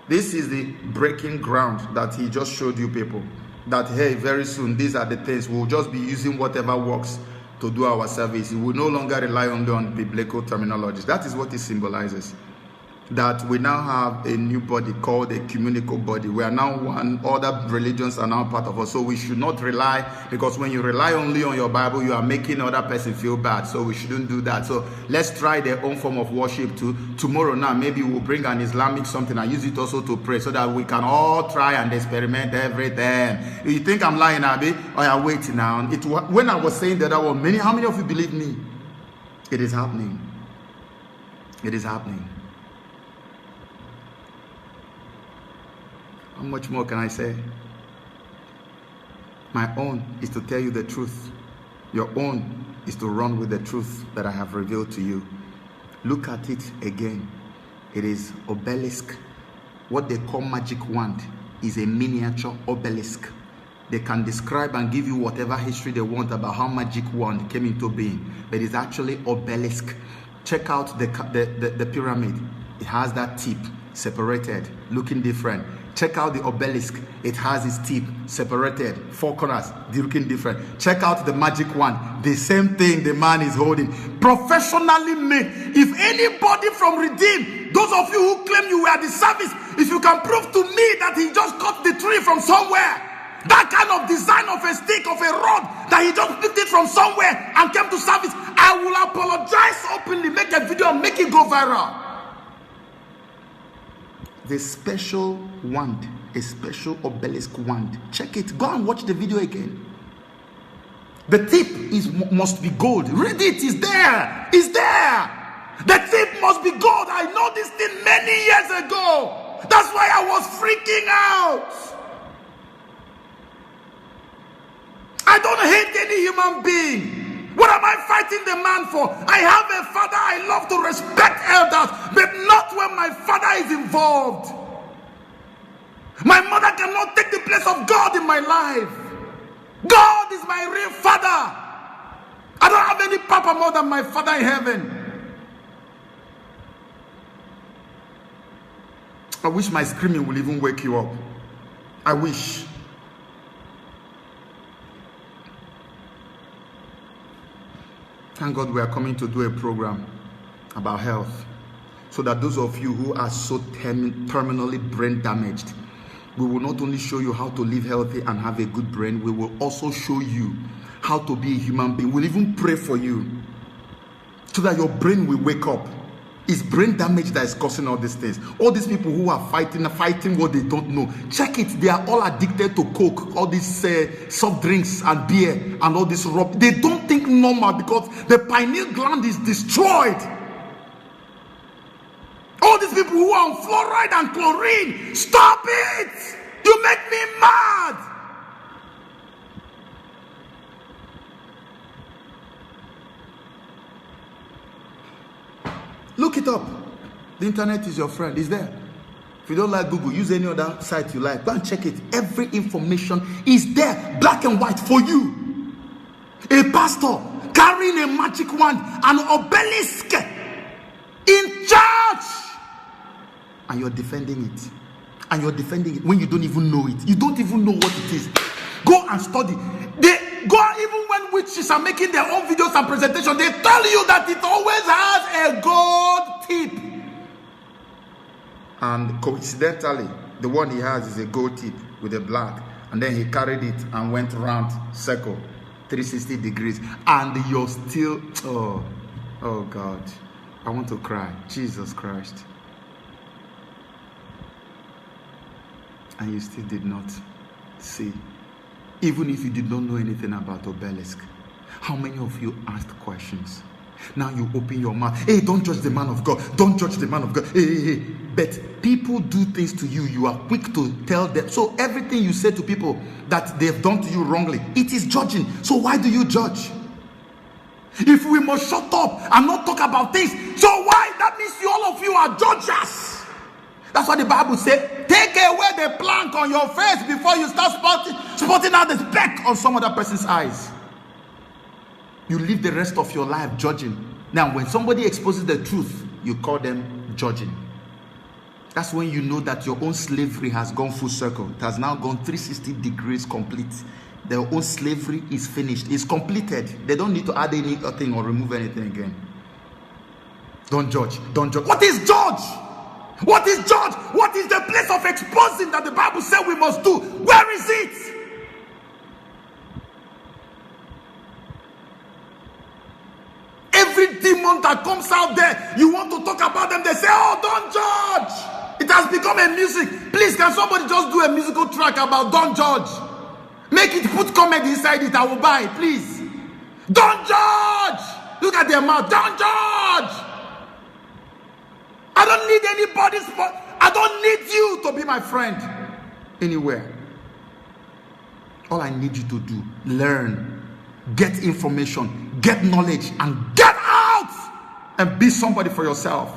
This is the breaking ground that he just showed you people. That, hey, very soon, these are the things. We'll just be using whatever works to do our service. We will no longer rely only on biblical terminologies. That is what it symbolizes. That we now have a new body called a communicable body. We are now one. Other religions are now part of us. So we should not rely, because when you rely only on your Bible, you are making other person feel bad. So we shouldn't do that. So let's try their own form of worship too. Tomorrow now, maybe we'll bring an Islamic something and use it also to pray, so that we can all try and experiment everything. You think I'm lying, Abi? Oh, yeah, wait now. When I was saying that, how many of you believe me? It is happening. It is happening. How much more can I say? My own is to tell you the truth. Your own is to run with the truth that I have revealed to you. Look at it again. It is obelisk. What they call magic wand is a miniature obelisk. They can describe and give you whatever history they want about how magic wand came into being, but it's actually obelisk. Check out the pyramid. It has that tip separated, looking different. Check out the obelisk. It has its tip separated, 4 corners, looking different. Check out the magic wand. The same thing the man is holding. Professionally made. If anybody from Redeem, those of you who claim you were the service, if you can prove to me that he just cut the tree from somewhere, that kind of design of a stick, of a rod, that he just picked it from somewhere and came to service, I will apologize openly, make a video and make it go viral. The special wand, a special obelisk wand. Check it. Go and watch the video again. The tip must be gold. Read it. It's there. It's there. The tip must be gold. I know this thing many years ago. That's why I was freaking out. I don't hate any human being. What am I fighting the man for? I have a father. I love to respect elders, but not when my father is involved. My mother cannot take the place of God in my life. God is my real father. I don't have any papa more than my father in heaven. I wish my screaming will even wake you up. I wish. Thank God we are coming to do a program about health, so that those of you who are so terminally brain damaged, we will not only show you how to live healthy and have a good brain, we will also show you how to be a human being. We'll even pray for you so that your brain will wake up. It's brain damage that is causing all these things. All these people who are fighting what they don't know. Check it. They are all addicted to Coke, all these soft drinks and beer and all this rubbish. They don't think normal because the pineal gland is destroyed. All these people who are on fluoride and chlorine, stop it! You make me mad! Look it up. The internet is your friend. It's there. If you don't like Google, use any other site you like. Go and check it. Every information is there, black and white for you. A pastor carrying a magic wand, an obelisk in church, and you're defending it. And you're defending it when you don't even know it. You don't even know what it is. Go and study. Even when witches are making their own videos and presentations, they tell you that it always has a gold tip. And coincidentally, the one he has is a gold tip with a black. And then he carried it and went around circle, 360 degrees. And you're still, oh God, I want to cry. Jesus Christ. And you still did not see. Even if you did not know anything about obelisk. How many of you asked questions? Now you open your mouth. Hey, don't judge the man of God. Don't judge the man of God. Hey. But people do things to you. You are quick to tell them. So everything you say to people that they've done to you wrongly, it is judging. So why do you judge? If we must shut up and not talk about things, so why? That means all of you are judges. That's what the Bible says. Take away the plank on your face before you start spotting out the speck on some other person's eyes. You live the rest of your life judging. Now, when somebody exposes the truth, you call them judging. That's when you know that your own slavery has gone full circle. It has now gone 360 degrees complete. Their own slavery is finished. It's completed. They don't need to add anything or remove anything again. Don't judge. Don't judge. What is judge? What is judge? What is the place of exposing that the Bible said we must do? Where is it? Every demon that comes out there, you want to talk about them, they say, oh, don't judge. It has become a music. Please, can somebody just do a musical track about don't judge? Make it, put comedy inside it, I will buy it, please. Don't judge. Look at their mouth. Don't judge. I don't need anybody's, I don't need you to be my friend anywhere. All I need you to do, learn, get information, get knowledge, and get out and be somebody for yourself.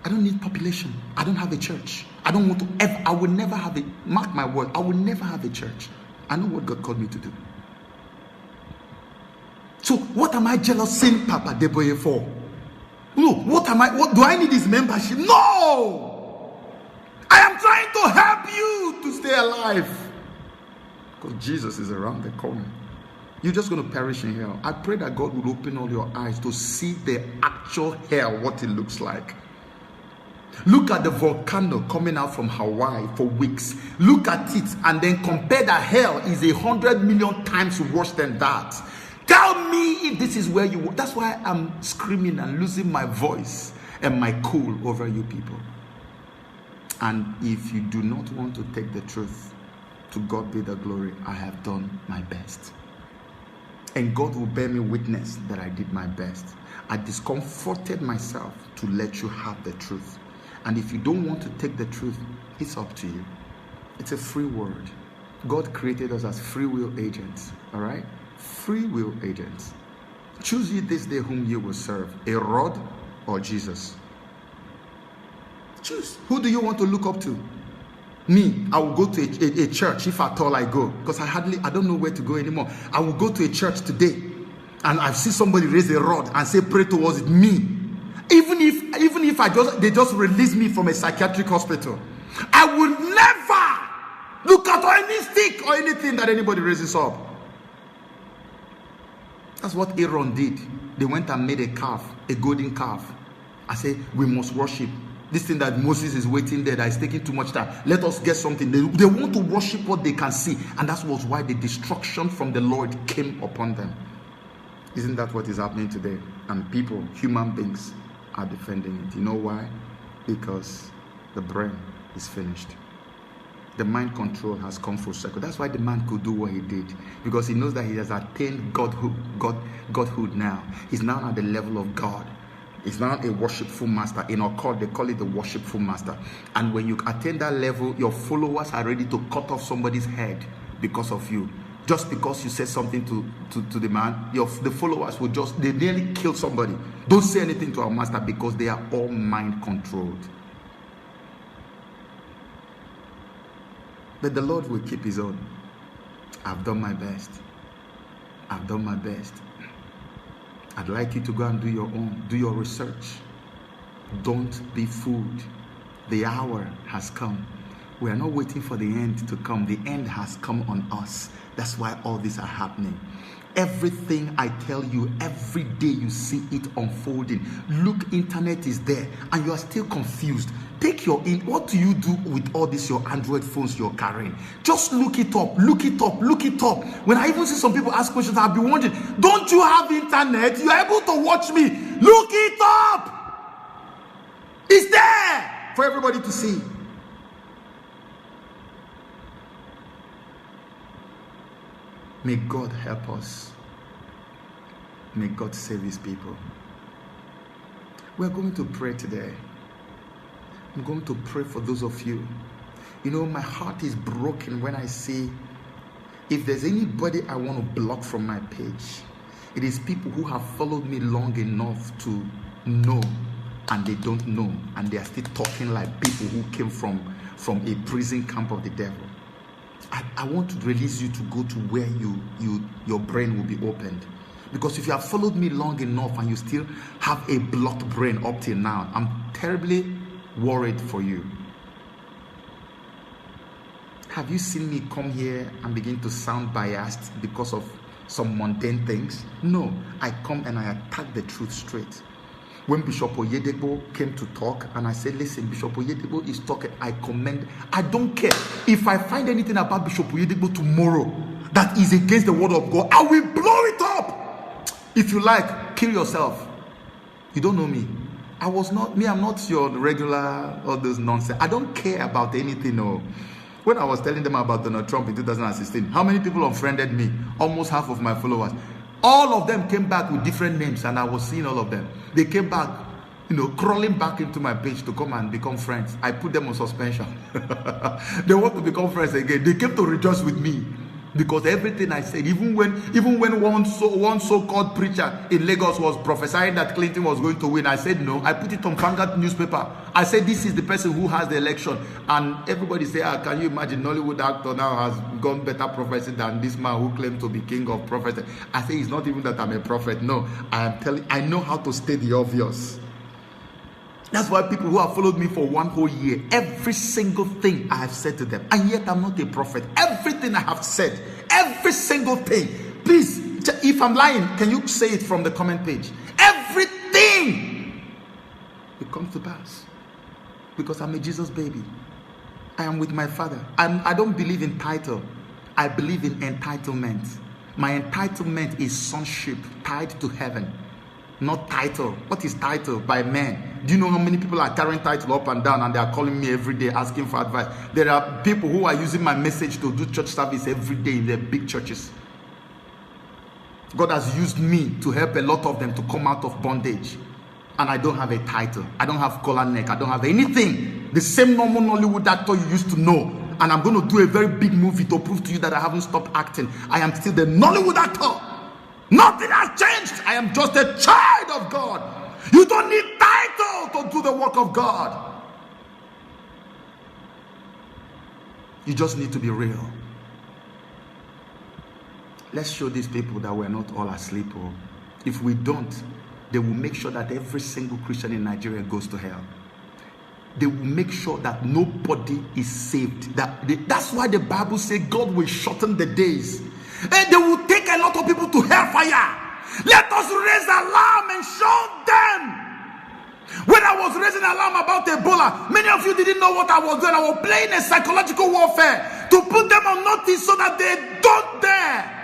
I don't need population. I don't have a church. I don't want to ever, I will never have a, mark my word, I will never have a church. I know what God called me to do. So what am I jealousing Papa Adeboye for? No, what do I need his membership? No! I am trying to help you to stay alive. Because Jesus is around the corner. You're just going to perish in hell. I pray that God will open all your eyes to see the actual hell, what it looks like. Look at the volcano coming out from Hawaii for weeks. Look at it and then compare that hell is 100 million times worse than that. Tell me if this is where you... That's why I'm screaming and losing my voice and my cool over you people. And if you do not want to take the truth, to God be the glory, I have done my best. And God will bear me witness that I did my best. I discomforted myself to let you have the truth. And if you don't want to take the truth, it's up to you. It's a free word. God created us as free will agents, all right? Free will agents. Choose ye this day whom you will serve, a rod or Jesus. Choose. Who do you want to look up to? Me, I will go to a church if at all I go, because I don't know where to go anymore. I will go to a church today and I see somebody raise a rod and say pray towards it. Me, even if they just release me from a psychiatric hospital, I will never look at any stick or anything that anybody raises up. That's what Aaron did. They went and made a calf, a golden calf. I say we must worship. This thing that Moses is waiting there that is taking too much time. Let us get something. They want to worship what they can see. And that was why the destruction from the Lord came upon them. Isn't that what is happening today? And people, human beings, are defending it. You know why? Because the brain is finished. The mind control has come full circle. That's why the man could do what he did. Because he knows that he has attained godhood now. He's now at the level of God. He's now a worshipful master. In our cult, they call it the worshipful master. And when you attain that level, your followers are ready to cut off somebody's head because of you. Just because you said something to the man, the followers will they nearly kill somebody. Don't say anything to our master because they are all mind controlled. But the Lord will keep his own. I've done my best. I've done my best. I'd like you to go and do your own. Do your research. Don't be fooled. The hour has come. We are not waiting for the end to come. The end has come on us. That's why all these are happening. Everything I tell you, every day you see it unfolding. Look, internet is there and you are still confused. Take what do you do with all this, your Android phones you're carrying? Just look it up, look it up, look it up. When I even see some people ask questions, I'll be wondering, don't you have internet? You're able to watch me. Look it up. It's there for everybody to see. May God help us. May God save his people. We're going to pray today. I'm going to pray for those of you. You know, my heart is broken when I see, if there's anybody I want to block from my page, it is people who have followed me long enough to know and they don't know, and they are still talking like people who came from a prison camp of the devil. I want to release you to go to where your brain will be opened. Because if you have followed me long enough and you still have a blocked brain up till now, I'm terribly worried for you. Have you seen me come here and begin to sound biased because of some mundane things? No, I come and I attack the truth straight. When Bishop Adeboye came to talk, and I said, listen, Bishop Adeboye is talking, I commend. I don't care. If I find anything about Bishop Adeboye tomorrow that is against the word of God, I will blow it up. If you like, kill yourself. You don't know me. I'm not your regular, all those nonsense. I don't care about anything. No. When I was telling them about Donald Trump in 2016, how many people unfriended me? Almost half of my followers. All of them came back with different names, and I was seeing all of them. They came back, crawling back into my page to come and become friends. I put them on suspension. They want to become friends again. They came to rejoice with me. Because everything I said, even when one so-called preacher in Lagos was prophesying that Clinton was going to win, I said no. I put it on Vanguard newspaper. I said this is the person who has the election, and everybody say, can you imagine? Nollywood actor now has gone better prophecy than this man who claimed to be king of prophets. I say it's not even that I'm a prophet. No, I know how to state the obvious. That's why people who have followed me for one whole year, every single thing I have said to them, and yet I'm not a prophet. Everything I have said, every single thing. Please, if I'm lying, can you say it from the comment page? Everything, it comes to pass. Because I'm a Jesus baby. I am with my Father. I don't believe in title. I believe in entitlement. My entitlement is sonship tied to heaven. Not title. What is title? By men. Do you know how many people are carrying title up and down, and they are calling me every day asking for advice? There are people who are using my message to do church service every day in their big churches. God has used me to help a lot of them to come out of bondage. And I don't have a title. I don't have collar neck. I don't have anything. The same normal Nollywood actor you used to know. And I'm going to do a very big movie to prove to you that I haven't stopped acting. I am still the Nollywood actor. Nothing has changed. I am just a child of God. You don't need title to do the work of God. You just need to be real. Let's show these people that we're not all asleep. Or if we don't, they will make sure that every single Christian in Nigeria goes to hell. They will make sure that nobody is saved. That's why the Bible says God will shorten the days. And they will take a lot of people to hellfire. Let us raise alarm and show them. When I was raising alarm about Ebola, many of you didn't know what I was doing. I was playing a psychological warfare to put them on notice so that they don't dare.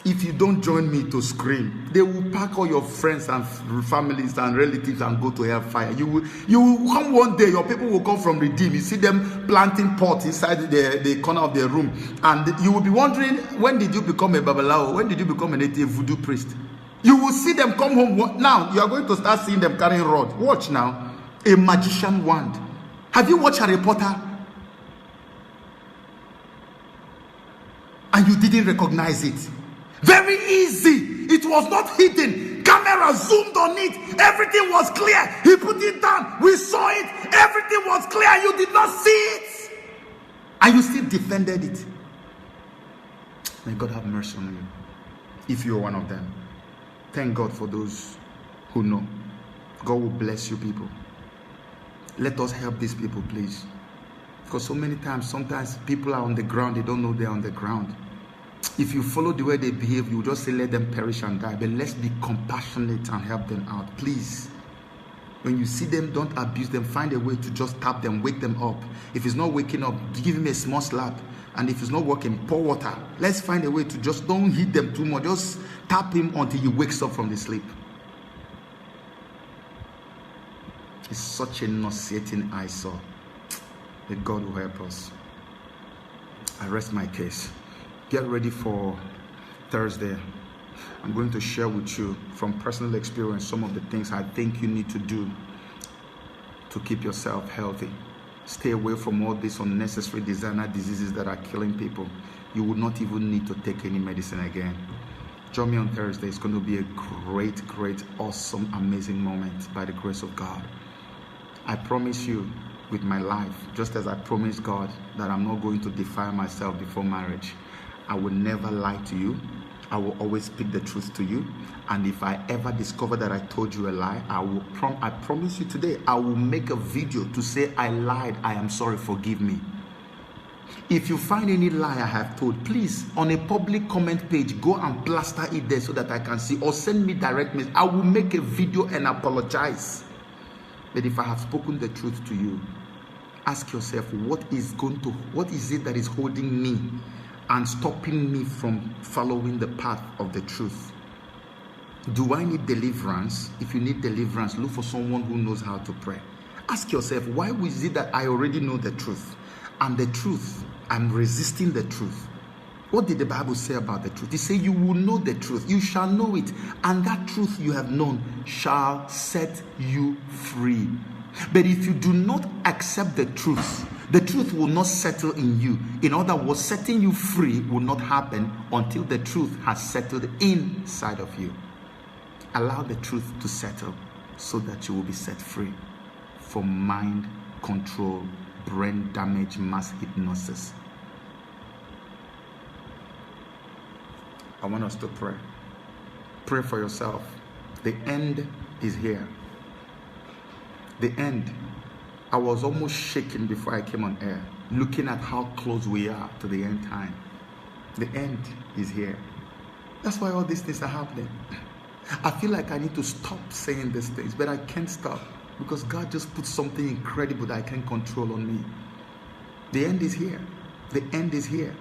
If you don't join me to scream, they will pack all your friends and families and relatives and go to hellfire. You will come one day, your people will come from Redeem. You see them planting pots inside the corner of their room. And you will be wondering, when did you become a Babalawo? When did you become a native voodoo priest? You will see them come home. Now, you are going to start seeing them carrying rod. Watch now. A magician wand. Have you watched Harry Potter? And you didn't recognize it. Very easy. It was not hidden. Camera zoomed on it. Everything was clear. He put it down. We saw it. Everything was clear. You did not see it. And you still defended it. May God have mercy on you. If you're one of them. Thank God for those who know. God will bless you people. Let us help these people, please. Because so many times, sometimes people are on the ground. They don't know they're on the ground. If you follow the way they behave, you just say let them perish and die. But let's be compassionate and help them out, please. When you see them, don't abuse them. Find a way to just tap them, wake them up. If it's not waking up, give him a small slap. And if it's not working, pour water. Let's find a way to just don't hit them too much. Just tap him until he wakes up from the sleep. It's such a nauseating eyesore. That God will help us. I rest my case. Get ready for Thursday. I'm going to share with you from personal experience some of the things I think you need to do to keep yourself healthy. Stay away from all these unnecessary designer diseases that are killing people. you will not even need to take any medicine again. Join me on Thursday. It's going to be a great, great, awesome, amazing moment by the grace of God. I promise you with my life, just as I promised God that I'm not going to defile myself before marriage. I will never lie to you. I will always speak the truth to you. And if I ever discover that I told you a lie, I promise you today, I will make a video to say I lied. I am sorry. Forgive me. If you find any lie I have told, please, on a public comment page, go and plaster it there so that I can see, or send me direct message. I will make a video and apologize. But if I have spoken the truth to you, ask yourself, what is it that is holding me and stopping me from following the path of the truth? Do I need deliverance? If you need deliverance, look for someone who knows how to pray. Ask yourself, why is it that I already know the truth? And the truth, I'm resisting the truth. What did the Bible say about the truth? It says you will know the truth. You shall know it. And that truth you have known shall set you free. But if you do not accept the truth will not settle in you. In other words, setting you free will not happen until the truth has settled inside of you. Allow the truth to settle so that you will be set free from mind control, brain damage, mass hypnosis. I want us to pray. Pray for yourself. The end is here. The end. I was almost shaking before I came on air, looking at how close we are to the end time. The end is here. That's why all these things are happening. I feel like I need to stop saying these things, but I can't stop because God just put something incredible that I can't control on me. The end is here. The end is here.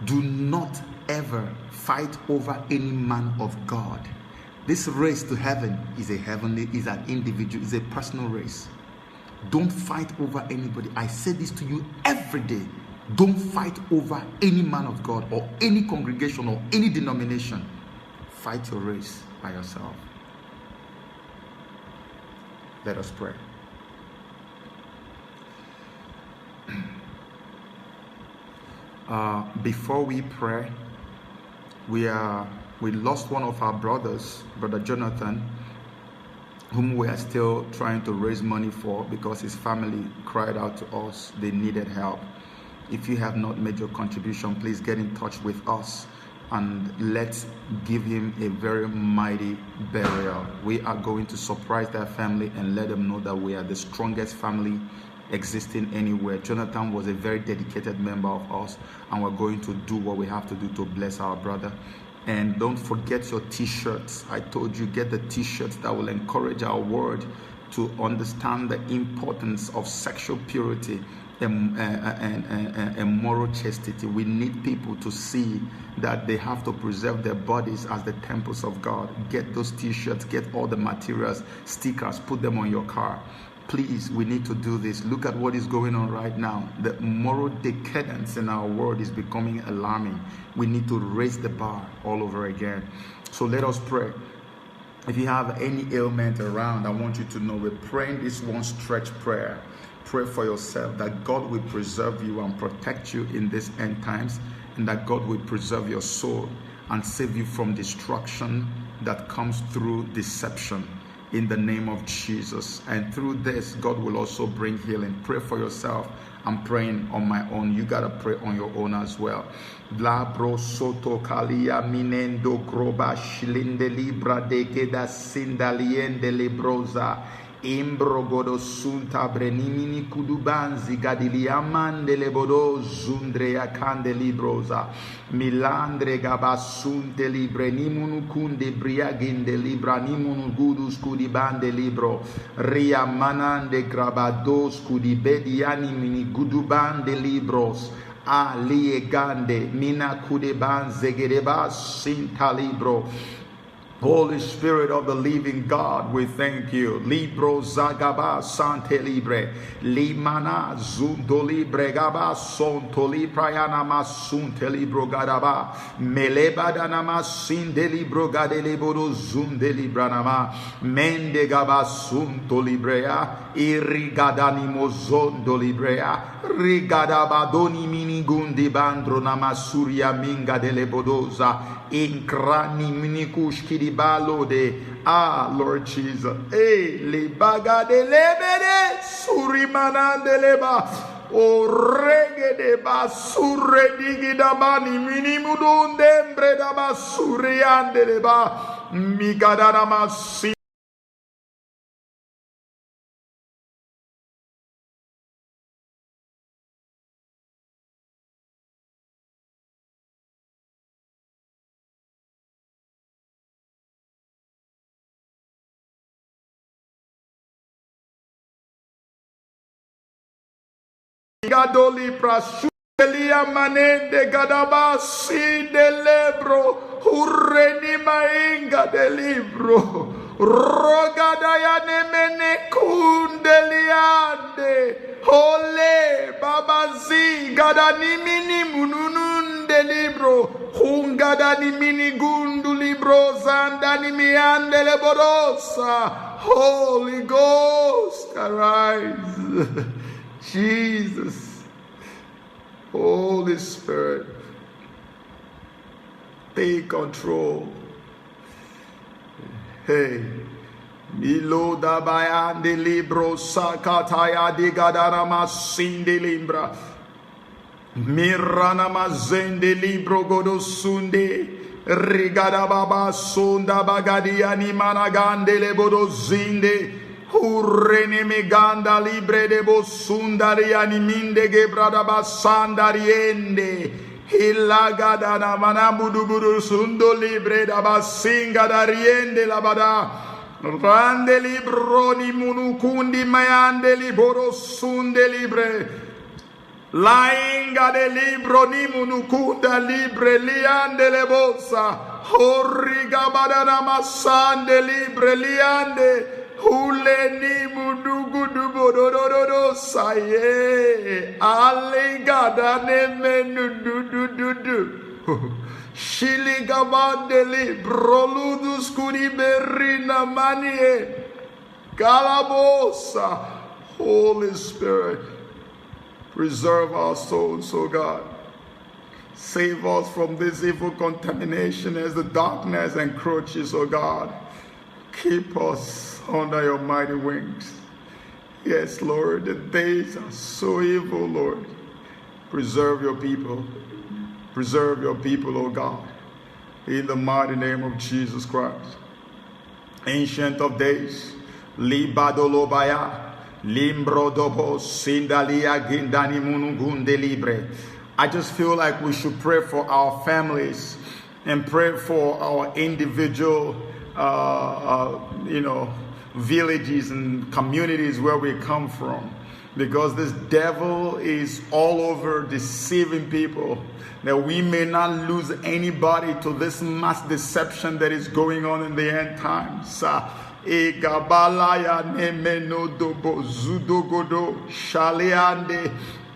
Do not ever fight over any man of God. This race to heaven is an individual, is a personal race. Don't fight over anybody. I say this to you every day. Don't fight over any man of God or any congregation or any denomination. Fight your race by yourself. Let us pray. Before we pray, we lost one of our brothers, Brother Jonathan, whom we are still trying to raise money for because his family cried out to us. They needed help. If you have not made your contribution, please get in touch with us and let's give him a very mighty burial. We are going to surprise that family and let them know that we are the strongest family existing anywhere. Jonathan was a very dedicated member of us, and we're going to do what we have to do to bless our brother. And don't forget your t-shirts. I told you, get the t-shirts that will encourage our world to understand the importance of sexual purity and moral chastity. We need people to see that they have to preserve their bodies as the temples of God. Get those t-shirts, get all the materials, stickers, put them on your car. Please, we need to do this. Look at what is going on right now. The moral decadence in our world is becoming alarming. We need to raise the bar all over again. So let us pray. If you have any ailment around, I want you to know we're praying this one stretch prayer. Pray for yourself that God will preserve you and protect you in these end times, and that God will preserve your soul and save you from destruction that comes through deception. In the name of Jesus. And through this, God will also bring healing. Pray for yourself. I'm praying on my own. You gotta pray on your own as well. Bla bro soto kalia minendo groba shilinde libra de keda sindaliende libroza. Imbro godo sunta brenimini kudubanzi gadiliamande lebodo zundrea kande libroza milandre gabasunte libre nimunu kunde briaginde libra nimunu gudus kudibande libro ria manande grabados kudibediani mini gudubande libros aliegande mina kudeban zegereba sinta libro Holy Spirit of the living God, we thank you. Libro Zagaba Sante Libre, Limana Zunto Libre Gaba Sonto Liprayana Masunte Libro Gadaba, Melebadanama Sinde Libro Gadeliboro Zunde Libranama, Mende Gaba Sunto Librea, Irrigadanimo Zondo Librea, Rigadabadoni Minigundi Bandro Namasuria Minga Delebodoza. Inkrani minikushki di balode. Ah, Lord Jesus. Eh, le baga de lebede surimanan de leba. O rege de basure digi da bani minimudun dembre da basurian de leba. Migadana masi. Gadoli prasuelia manende gadabasi de lebro urreni mainga de libro rogadaya nemene kundeliande ole babazi gadani mini mununun de libro hungadani mini gundu libro zandani miande leborosa. Holy Ghost, arise. Jesus, Holy Spirit, take control. Hey, Milo da bayan de libro sakataya de gadarama sinde limbra. Mirana mazende libro godosunde. Rigada baba sunda bagadia ni managande le bodozinde. Urrene meganda libre de bosundari animinde gebrada basandariende. Hilagada na manamudu sundo libre da basinga dariende labada. Rande libro ni munukundi mayande liboro sunde libre. Lainga de libro ni munukunda libre liande le bosa. Horriga badana masande libre liande. Hule ni mudugu dubo do do do do saye aligada ne menu du du du du shiligabandeli broludus kuri berina manie galabosa. Holy Spirit, preserve our souls, oh God. Save us from this evil contamination as the darkness encroaches, oh God. Keep us under your mighty wings. Yes, Lord, the days are so evil, Lord. Preserve your people. Preserve your people, O God. In the mighty name of Jesus Christ. Ancient of days. Libadolobaya. Limbrodobo Sindalia Gindani Munugunde Libre. I just feel like we should pray for our families and pray for our individual villages and communities where we come from, because this devil is all over deceiving people, that we may not lose anybody to this mass deception that is going on in the end times.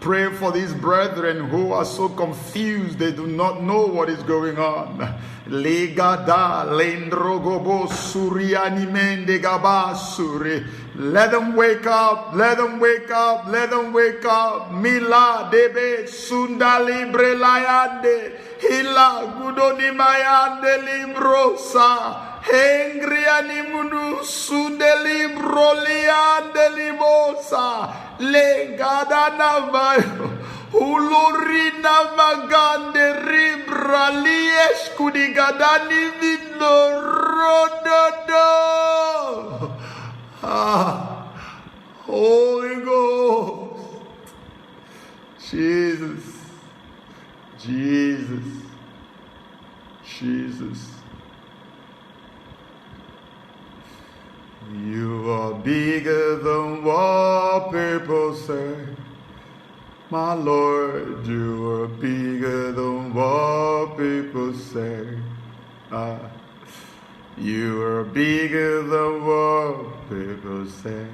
Pray for these brethren who are so confused, they do not know what is going on. Legada lendrogobo suriani mende gabasuri. Let them wake up, let them wake up, let them wake up. Mila debe sunda libre layande. Hila gudoni mayande librosa. Hengriani munu sunde libro liande libosa. Legada navayo. Ulorina magande ribra lieskudigadani vino rododo. Holy Ghost. Jesus. Jesus. Jesus. You are bigger than what people say. My Lord, you are bigger than what people say. You are bigger than what people say.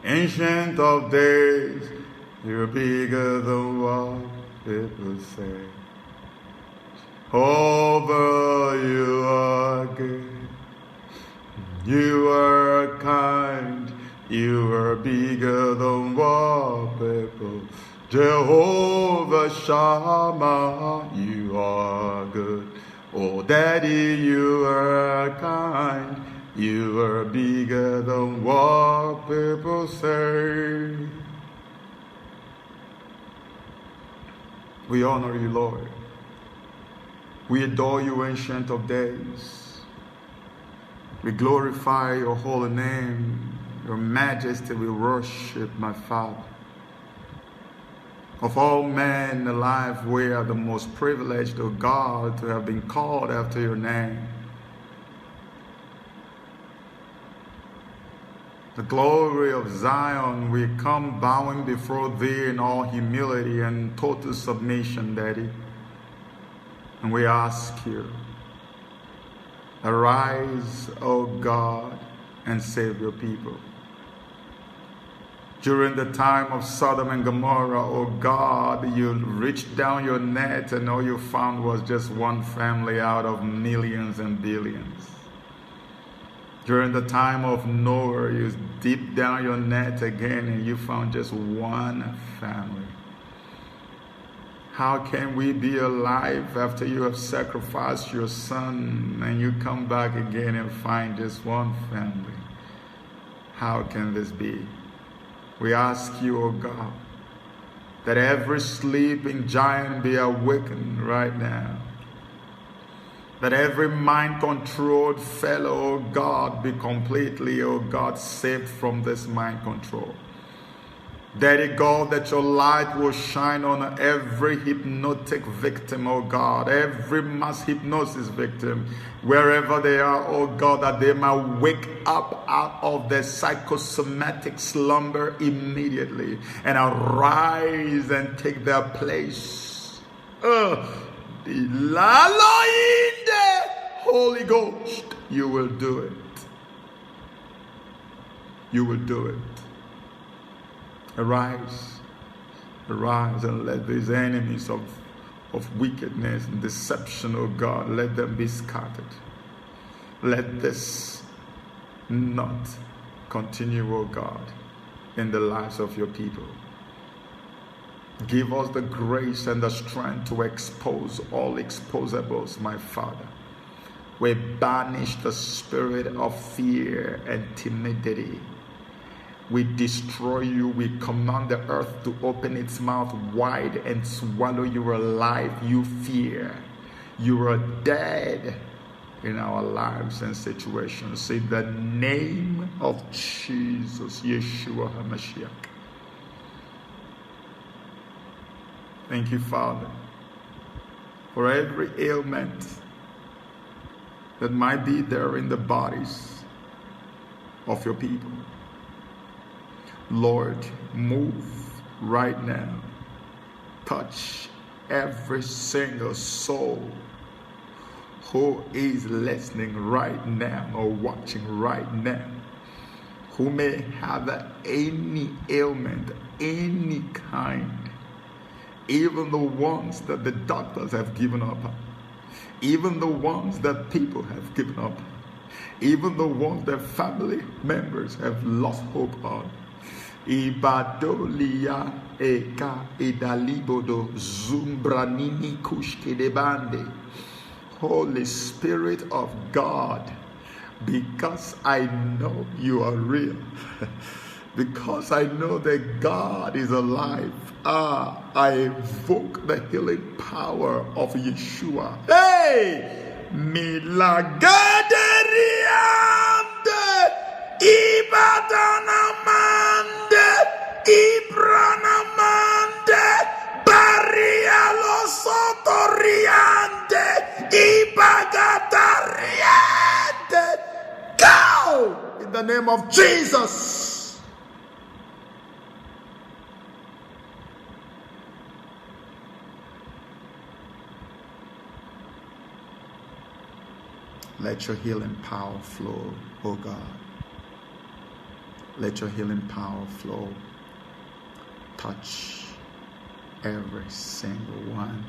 Ancient of days, you're bigger than what people say. Over you are good. You are kind. You are bigger than what people. Jehovah Shammah, you are good. Oh, Daddy, you are kind. You are bigger than what people say. We honor you, Lord. We adore you, Ancient of Days. We glorify your holy name, your majesty. We worship, my Father. Of all men alive, we are the most privileged, O God, to have been called after your name. The glory of Zion, we come bowing before thee in all humility and total submission, Daddy. And we ask you, arise, O God, and save your people. During the time of Sodom and Gomorrah, oh God, you reached down your net and all you found was just one family out of millions and billions. During the time of Noah, you dipped down your net again and you found just one family. How can we be alive after you have sacrificed your son and you come back again and find just one family? How can this be? We ask you, O God, that every sleeping giant be awakened right now. That every mind-controlled fellow, O God, be completely, O God, saved from this mind control. Daddy God, that your light will shine on every hypnotic victim, oh God, every mass hypnosis victim, wherever they are, oh God, that they might wake up out of their psychosomatic slumber immediately and arise and take their place. The Holy Ghost, you will do it. You will do it. Arise, arise, and let these enemies of wickedness and deception, oh God, let them be scattered. Let this not continue, oh God, in the lives of your people. Give us the grace and the strength to expose all exposables, my Father. We banish the spirit of fear and timidity. We destroy you. We command the earth to open its mouth wide and swallow you alive, you fear. You are dead in our lives and situations. In the name of Jesus, Yeshua HaMashiach. Thank you, Father, for every ailment that might be there in the bodies of your people. Lord, move right now. Touch every single soul who is listening right now or watching right now, who may have any ailment, any kind, even the ones that the doctors have given up, even the ones that people have given up, even the ones that family members have lost hope on. Ibadolia eka idalibodo zumbranini kushkedebande. Holy Spirit of God, because I know you are real, because I know that God is alive, I evoke the healing power of Yeshua. Hey! Milagaderiande Ibadanamande Ibranamande Barialo Sotoriande Ibagatariande. Go! In the name of Jesus. Let your healing power flow, oh God. Let your healing power flow. Touch every single one.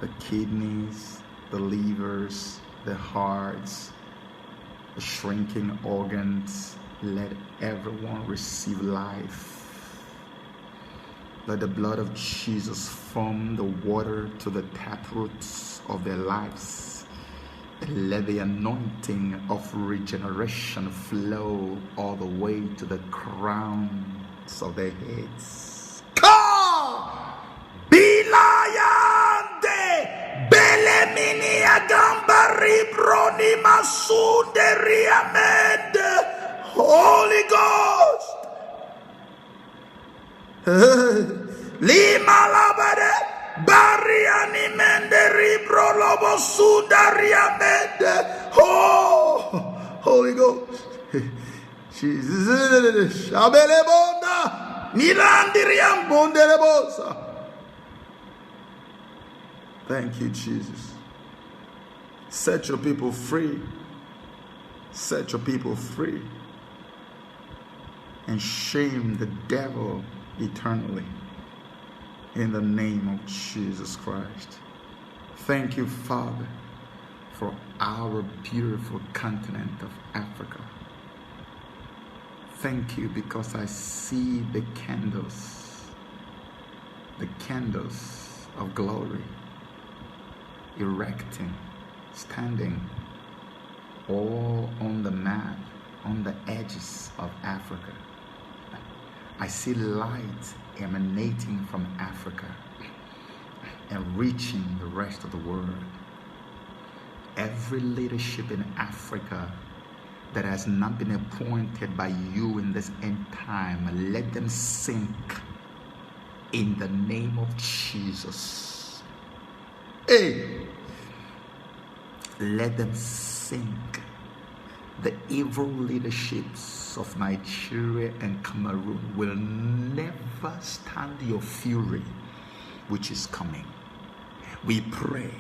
The kidneys, the livers, the hearts, the shrinking organs. Let everyone receive life. Let the blood of Jesus form the water to the taproots of their lives. And let the anointing of regeneration flow all the way to the crowns of their heads. Bilayande Belemini Agambari Broni Masunde Riamende Holy Ghost. Lima labade Bariani Menderi Brolobo Sundariamende. Oh, Holy Ghost. Jesus. Shabelebonda Milandiriam Bondelebosa. Thank you, Jesus. Set your people free. Set your people free. And shame the devil eternally. In the name of Jesus Christ. Thank you, Father, for our beautiful continent of Africa. Thank you because I see the candles of glory erecting, standing all on the map, on the edges of Africa. I see light emanating from Africa and reaching the rest of the world. Every leadership in Africa that has not been appointed by you in this end time, let them sink in the name of Jesus. Hey, let them sink. The evil leaderships of Nigeria and Cameroon will never stand your fury, which is coming. We pray,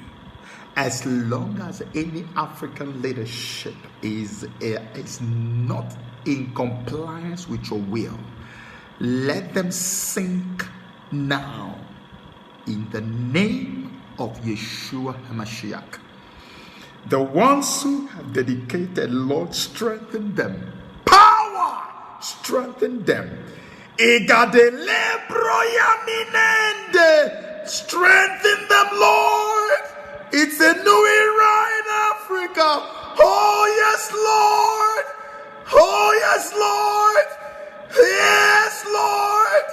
as long as any African leadership is not in compliance with your will, let them sink now in the name of Yeshua HaMashiach. The ones who have dedicated, Lord, strengthen them. Power, strengthen them. Strengthen them, Lord. It's a new era in Africa. Oh, yes, Lord. Oh, yes, Lord. Yes, Lord.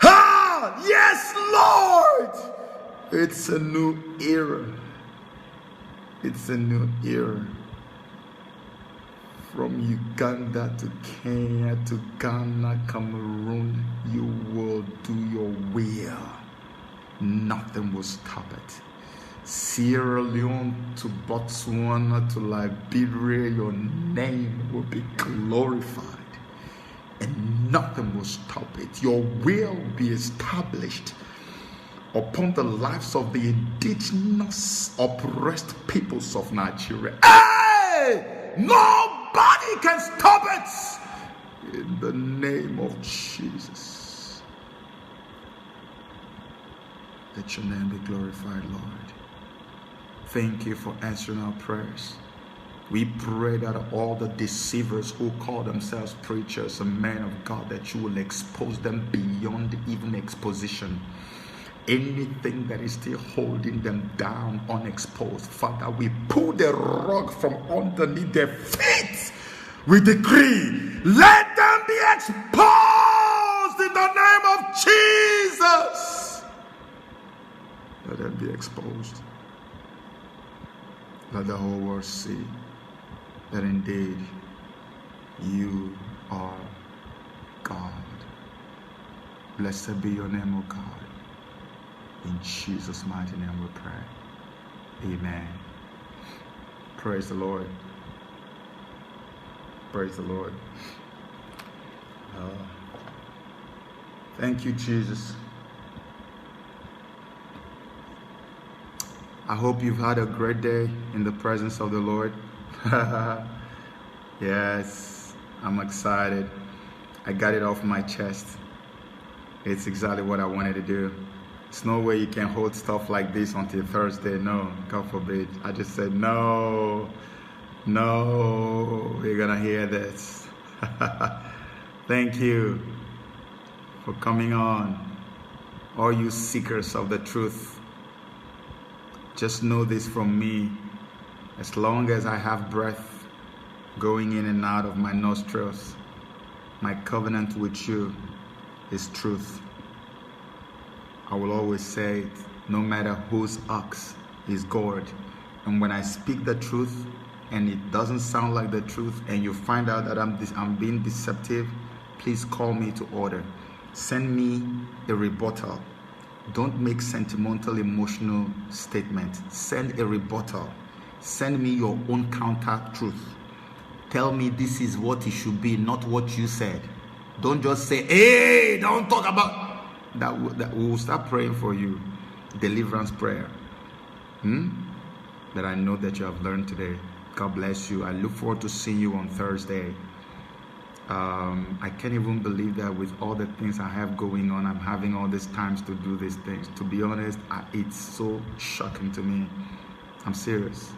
Ah, yes, Lord. It's a new era. It's a new era. From Uganda to Kenya to Ghana, Cameroon, you will do your will. Nothing will stop it. Sierra Leone to Botswana to Liberia, your name will be glorified. And nothing will stop it. Your will be established upon the lives of the indigenous oppressed peoples of Nigeria. Hey! Nobody can stop it! In the name of Jesus. Let your name be glorified, Lord. Thank you for answering our prayers. We pray that all the deceivers who call themselves preachers and men of God, that you will expose them beyond even exposition. Anything that is still holding them down unexposed, Father, we pull the rug from underneath their feet. We decree, let them be exposed in the name of Jesus. Let them be exposed. Let the whole world see that indeed you are God. Blessed be your name, O God. In Jesus' mighty name we pray. Amen. Praise the Lord. Praise the Lord. Thank you, Jesus. I hope you've had a great day in the presence of the Lord. Yes, I'm excited. I got it off my chest. It's exactly what I wanted to do. There's no way you can hold stuff like this until Thursday. No, God forbid. I just said, no, you're gonna hear this. Thank you for coming on, all you seekers of the truth. Just know this from me. As long as I have breath going in and out of my nostrils, my covenant with you is truth. I will always say it, no matter whose ox is gored. And when I speak the truth and it doesn't sound like the truth, and you find out that I'm being deceptive, please call me to order. Send me a rebuttal. Don't make sentimental, emotional statements. Send a rebuttal. Send me your own counter truth. Tell me this is what it should be, not what you said. Don't just say, hey, don't talk about that. We will start praying for you. Deliverance prayer. That I know that you have learned today. God bless you. I look forward to seeing you on Thursday. I can't even believe that with all the things I have going on, I'm having all these times to do these things. To be honest, it's so shocking to me. I'm serious.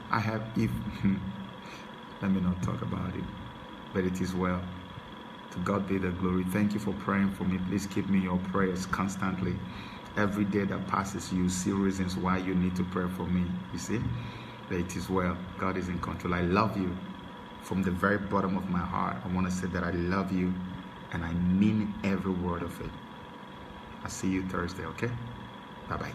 Let me not talk about it, but it is well. To God be the glory. Thank you for praying for me. Please keep me in your prayers constantly. Every day that passes, you see reasons why you need to pray for me. You see? But it is well. God is in control. I love you. From the very bottom of my heart, I want to say that I love you, and I mean every word of it. I'll see you Thursday, okay? Bye-bye.